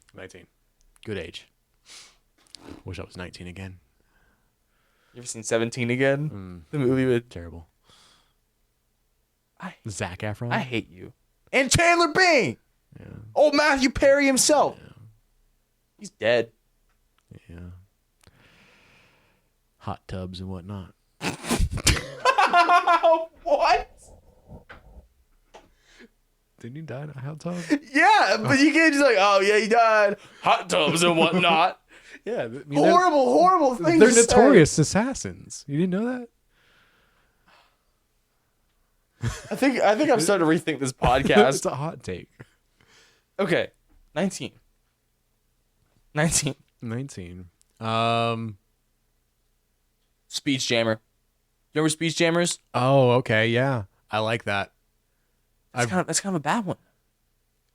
Good age. Wish I was 19 again. You ever seen 17 again? The movie with terrible. Zac Efron. I hate you. And Chandler Bing. Yeah. Old Matthew Perry himself. Yeah. He's dead. Yeah. Hot tubs and whatnot. What? Didn't he die in a hot tub? Yeah, but you can't just like, oh yeah, he died. Hot tubs and whatnot. Yeah. I mean, horrible things. They're notorious assassins. You didn't know that? I think I'm starting to rethink this podcast. It's a hot take. Okay. 19. Speech Jammer. You remember Speech Jammers? Oh, okay, yeah. I like that. That's kind of a bad one.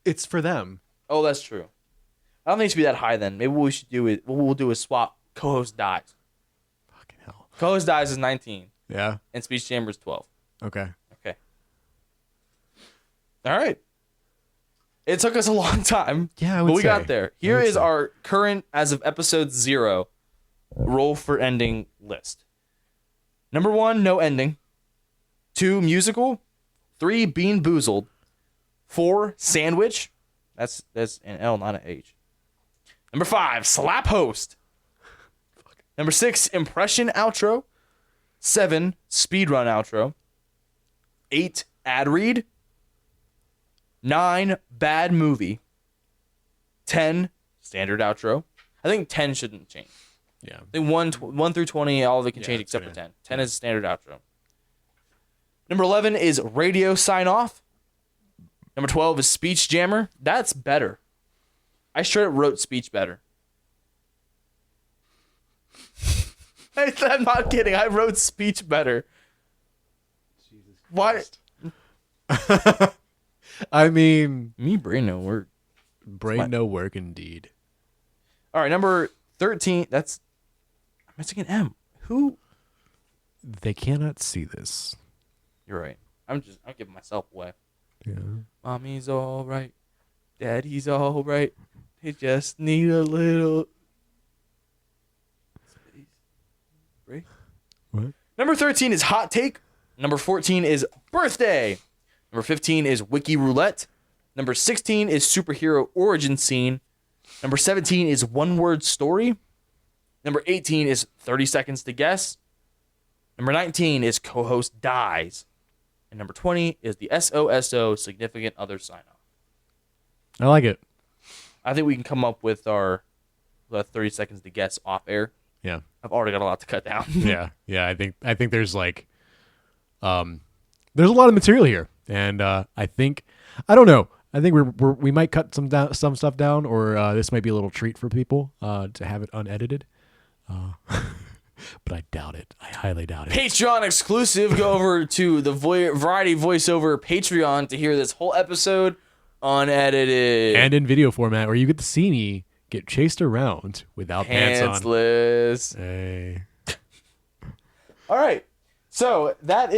It's for them. Oh, that's true. I don't think it should be that high then. Maybe what we should do is what we'll do is swap co-host dies. Fucking hell. Co-host dies is 19. Yeah. And Speech Jammer is 12. Okay. All right. It took us a long time. Yeah, I would but we say. got there. Here is our current, as of episode 0, roll for ending list. Number 1, no ending. 2, musical. 3, Bean Boozled. 4, sandwich. That's an L, not an H. Number 5, slap host. Number 6, impression outro. 7, speedrun outro. 8, ad read. 9, bad movie. 10, standard outro. I think 10 shouldn't change. Yeah. I think 1 through 20, all of it can change it's except for gonna- 10. 10 is standard outro. Number 11 is radio sign off. Number 12 is speech jammer. That's better. I straight up wrote speech better. I'm not kidding. I wrote speech better. Jesus What? I mean, Me brain no work. brain no work indeed. All right, number 13. I'm missing an M. Who? They cannot see this. You're right. I'm giving myself away. Yeah. Mommy's all right. Daddy's all right. They just need a little space. Break. What? Number 13 is hot take. Number 14 is birthday. Number 15 is wiki roulette. Number 16 is superhero origin scene. Number 17 is one word story. Number 18 is 30 seconds to guess. Number 19 is co-host dies. And number 20 is the SOSO significant other sign off. I like it. I think we can come up with our 30 seconds to guess off air. Yeah. I've already got a lot to cut down. Yeah. I think there's there's a lot of material here, and I don't know. I think we might cut some stuff down, or this might be a little treat for people to have it unedited. But I doubt it. I highly doubt it. Patreon exclusive. Go over to the Variety Voiceover Patreon to hear this whole episode unedited And in video format, where you get to see me get chased around without pants on. pantsless. Hey. All right. So that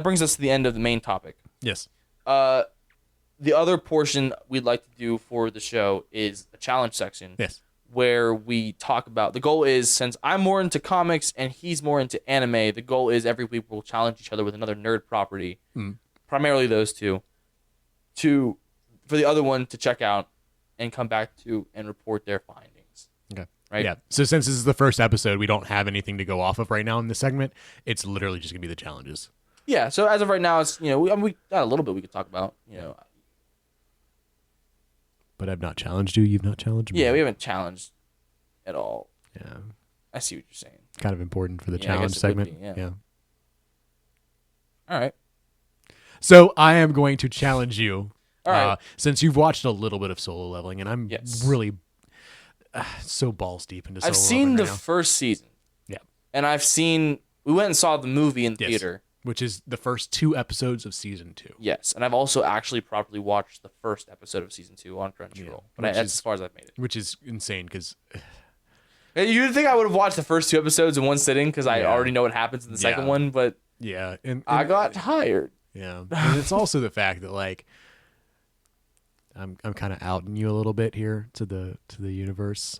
brings us to the end of the main topic. Yes. The other portion we'd like to do for the show is a challenge section. Yes. Where we talk about, the goal is, since I'm more into comics and he's more into anime, the goal is every week we'll challenge each other with another nerd property, primarily those two, for the other one to check out and come back to and report their findings. Okay. Right? Yeah. So since this is the first episode, we don't have anything to go off of right now in this segment. It's literally just gonna be the challenges. Yeah. So as of right now, it's we got a little bit we could talk about. But I've not challenged you. You've not challenged me. Yeah, we haven't challenged at all. Yeah. I see what you're saying. Kind of important for the Yeah, I challenge guess it would segment. be, yeah. All right. So I am going to challenge you. All right. Since you've watched a little bit of Solo Leveling, and I'm really so balls deep into Solo I've seen the right now. first season. Yeah. And we went and saw the movie in theater. Which is the first 2 episodes of season 2. Yes. And I've also actually properly watched the first episode of season 2 on Crunchyroll. Yeah. But that's as far as I've made it. Which is insane because... You'd think I would have watched the first 2 episodes in one sitting because I already know what happens in the second one, but yeah, and I got tired. Yeah. And it's also the fact that like I'm kind of outing you a little bit here to the universe.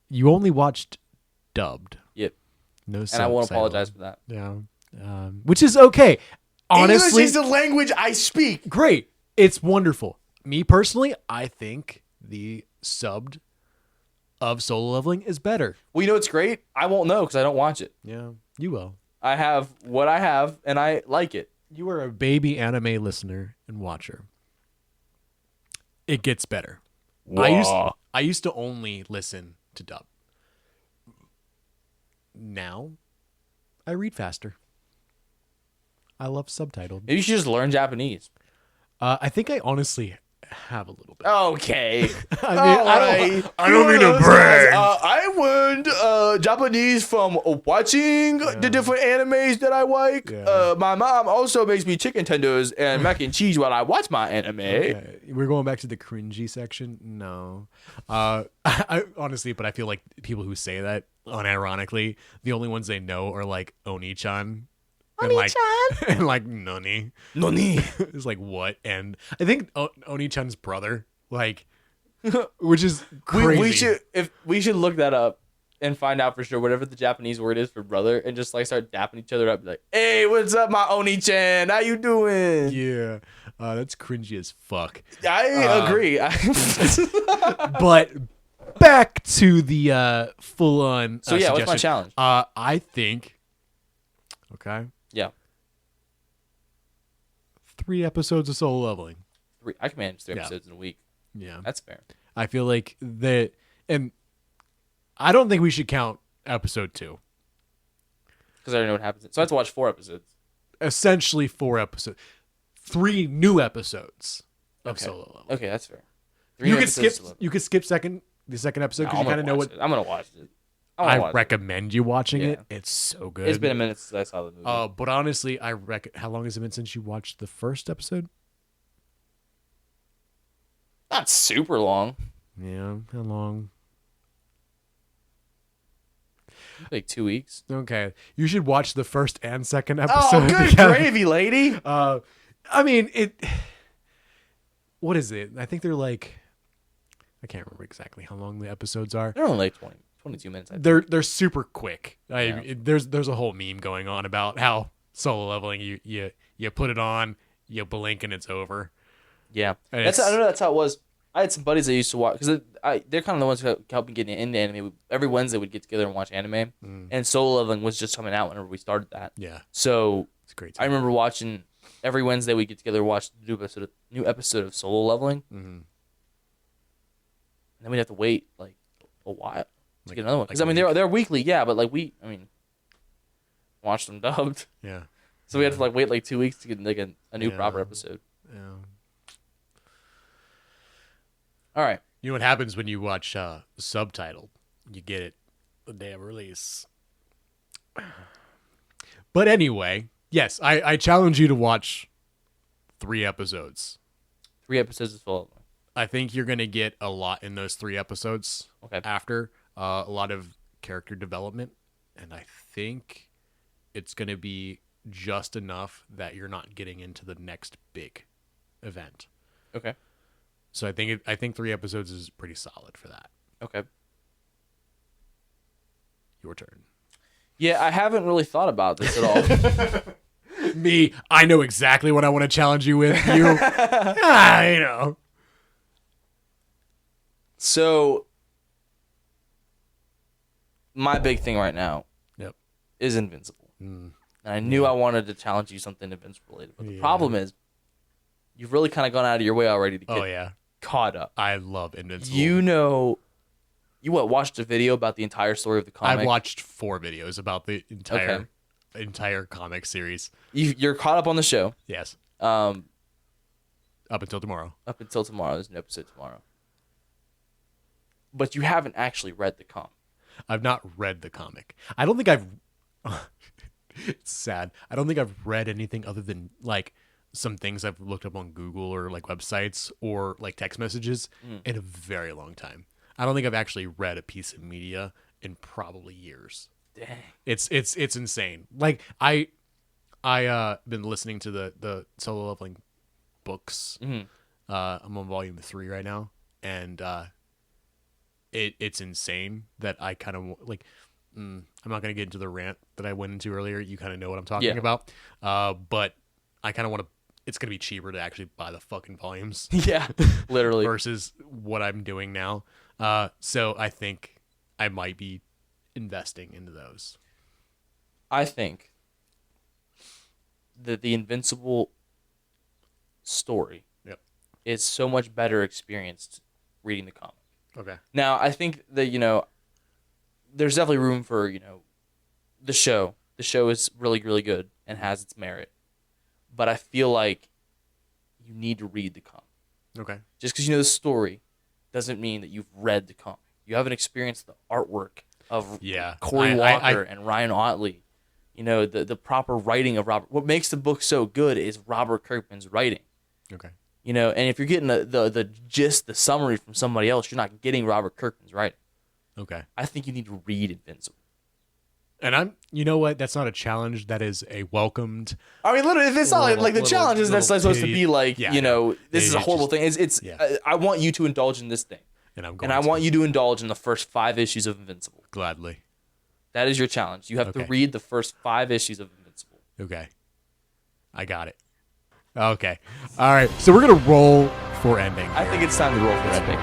You only watched dubbed. Yep. No subtitled. And I won't apologize for that. Yeah. Which is okay. Honestly, English is the language I speak. Great. It's wonderful. Me personally, I think the subbed of Solo Leveling is better. Well, you know what's great? I won't know because I don't watch it. Yeah, you will. I have what I have, and I like it. You are a baby anime listener and watcher. It gets better. I used to only listen to dub. Now, I read faster. I love subtitled. Maybe you should just learn Japanese. I think I honestly have a little bit. Okay. I don't mean to brag. I learned Japanese from watching the different animes that I like. Yeah. My mom also makes me chicken tenders and mac and cheese while I watch my anime. Okay. We're going back to the cringy section. No, I honestly, but I feel like people who say that unironically, the only ones they know are like Oni-chan. And like Nani. It's like what? And I think Oni-chan's brother, like, which is crazy. We should look that up and find out for sure whatever the Japanese word is for brother, and just like start dapping each other up, like, hey, what's up, my Oni-chan? How you doing? Yeah, that's cringy as fuck. I agree. But back to the full on. So yeah, what's my challenge? I think. Okay. Yeah. 3 episodes of Solo Leveling. I can manage 3 episodes in a week. Yeah. That's fair. I feel like and I don't think we should count episode 2. Because I already know what happens. So I have to watch 4 episodes. Essentially 4 episodes. 3 new episodes of Solo Leveling. Okay, that's fair. You could skip the second episode because you kind of know what. I'm gonna watch it. I recommend you watching it. It's so good. It's been a minute since I saw the movie. But honestly, how long has it been since you watched the first episode? Not super long. Yeah, how long? Like 2 weeks. Okay, you should watch the first and second episode. Oh, good together. gravy, lady. I mean it. What is it? I think they're like. I can't remember exactly how long the episodes are. They're only like 22 minutes. I think. They're super quick. There's a whole meme going on about how Solo Leveling you put it on, you blink and it's over. Yeah, I don't know. That's how it was. I had some buddies that used to watch because they're kind of the ones who helped me get into anime. Every Wednesday we'd get together and watch anime, and Solo Leveling was just coming out whenever we started that. Yeah, so it's great. I remember watching every Wednesday we get together and watch the new episode of Solo Leveling, and then we'd have to wait like a while to get another one. Because they're weekly, yeah, but watch them dubbed. Yeah. So we had to wait like 2 weeks to get like a new proper episode. Yeah. All right. You know what happens when you watch subtitled? You get it the day of release. But anyway, yes, I challenge you to watch 3 episodes. 3 episodes is full. I think you're going to get a lot in those 3 episodes. Okay. After a lot of character development, and I think it's going to be just enough that you're not getting into the next big event. Okay. So I think 3 episodes is pretty solid for that. Okay. Your turn. Yeah, I haven't really thought about this at all. Me, I know exactly what I want to challenge you with. You, you know. So, my big thing right now is Invincible. And I knew I wanted to challenge you something Invincible related. But the problem is, you've really kind of gone out of your way already to get caught up. I love Invincible. You watched a video about the entire story of the comic? I've watched 4 videos about the entire entire comic series. You're caught up on the show. Yes. Up Up until tomorrow. until tomorrow. There's an episode tomorrow. But you haven't actually read the comic. I've not read the comic. I don't think I've. It's sad. I don't think I've read anything other than like some things I've looked up on Google or like websites or like text messages in a very long time. I don't think I've actually read a piece of media in probably years. Dang. It's insane. Like I been listening to the solo leveling books. Mm-hmm. I'm on volume 3 right now, and it's insane that I kind of like. I'm not going to get into the rant that I went into earlier. You kind of know what I'm talking about. But I kind of want to. It's going to be cheaper to actually buy the fucking volumes. Yeah, literally. Versus what I'm doing now. So I think I might be investing into those. I think that the Invincible story is so much better experienced reading the comic. Okay. Now, I think that, there's definitely room for, the show. The show is really, really good and has its merit. But I feel like you need to read the comic. Okay. Just because you know the story doesn't mean that you've read the comic. You haven't experienced the artwork of Cory Walker and Ryan Ottley. The proper writing of Robert. What makes the book so good is Robert Kirkman's writing. Okay. And if you're getting the gist, the summary from somebody else, you're not getting Robert Kirkman's writing. Okay. I think you need to read Invincible. And you know what? That's not a challenge. That is a welcomed. I mean, literally, it's not like the challenge is that's supposed to be like, this is a horrible thing. It's I want you to indulge in this thing. And I want you to indulge in the first 5 issues of Invincible. Gladly. That is your challenge. You have to read the first 5 issues of Invincible. Okay. I got it. Okay. All right. So we're going to roll for ending. I think it's time to roll for ending.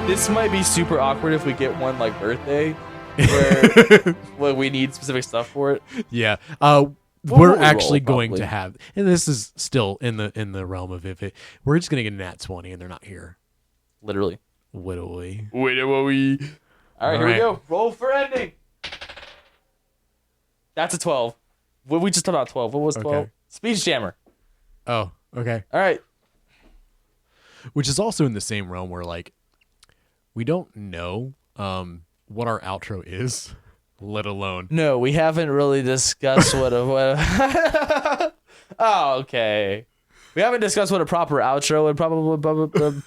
This might be super awkward if we get one like birthday where we need specific stuff for it. Yeah. We're actually going to have, and this is still in the realm of if it, we're just going to get a nat 20 and they're not here. Literally. Widowy. All right, here we go. Roll for ending. That's a 12. What we just talked about 12. What was 12? Okay. Speech Jammer. Oh, okay. All right. Which is also in the same realm where like we don't know what our outro is, let alone. No, we haven't really discussed what oh, okay. We haven't discussed what a proper outro would probably.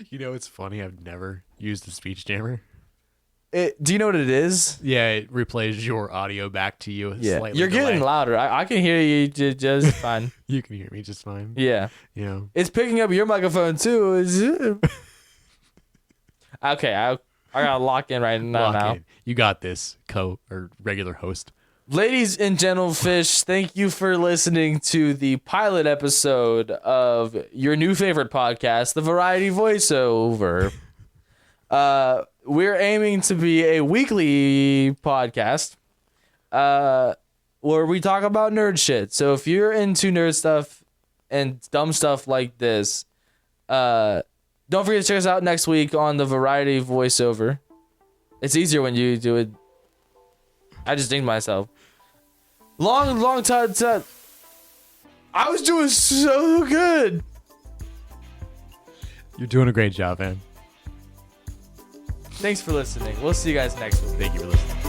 It's funny. I've never used the speech jammer. Do you know what it is? Yeah, it replays your audio back to you. Slightly you're getting louder. I can hear you just fine. You can hear me just fine. Yeah. It's picking up your microphone too. Okay, I gotta lock in right now. You got this, regular host. Ladies and gentlefish, thank you for listening to the pilot episode of your new favorite podcast, the Variety Voiceover. We're aiming to be a weekly podcast where we talk about nerd shit. So if you're into nerd stuff and dumb stuff like this, don't forget to check us out next week on the Variety Voiceover. It's easier when you do it. I just dinged myself. Long time. I was doing so good. You're doing a great job, man. Thanks for listening. We'll see you guys next week. Thank you for listening.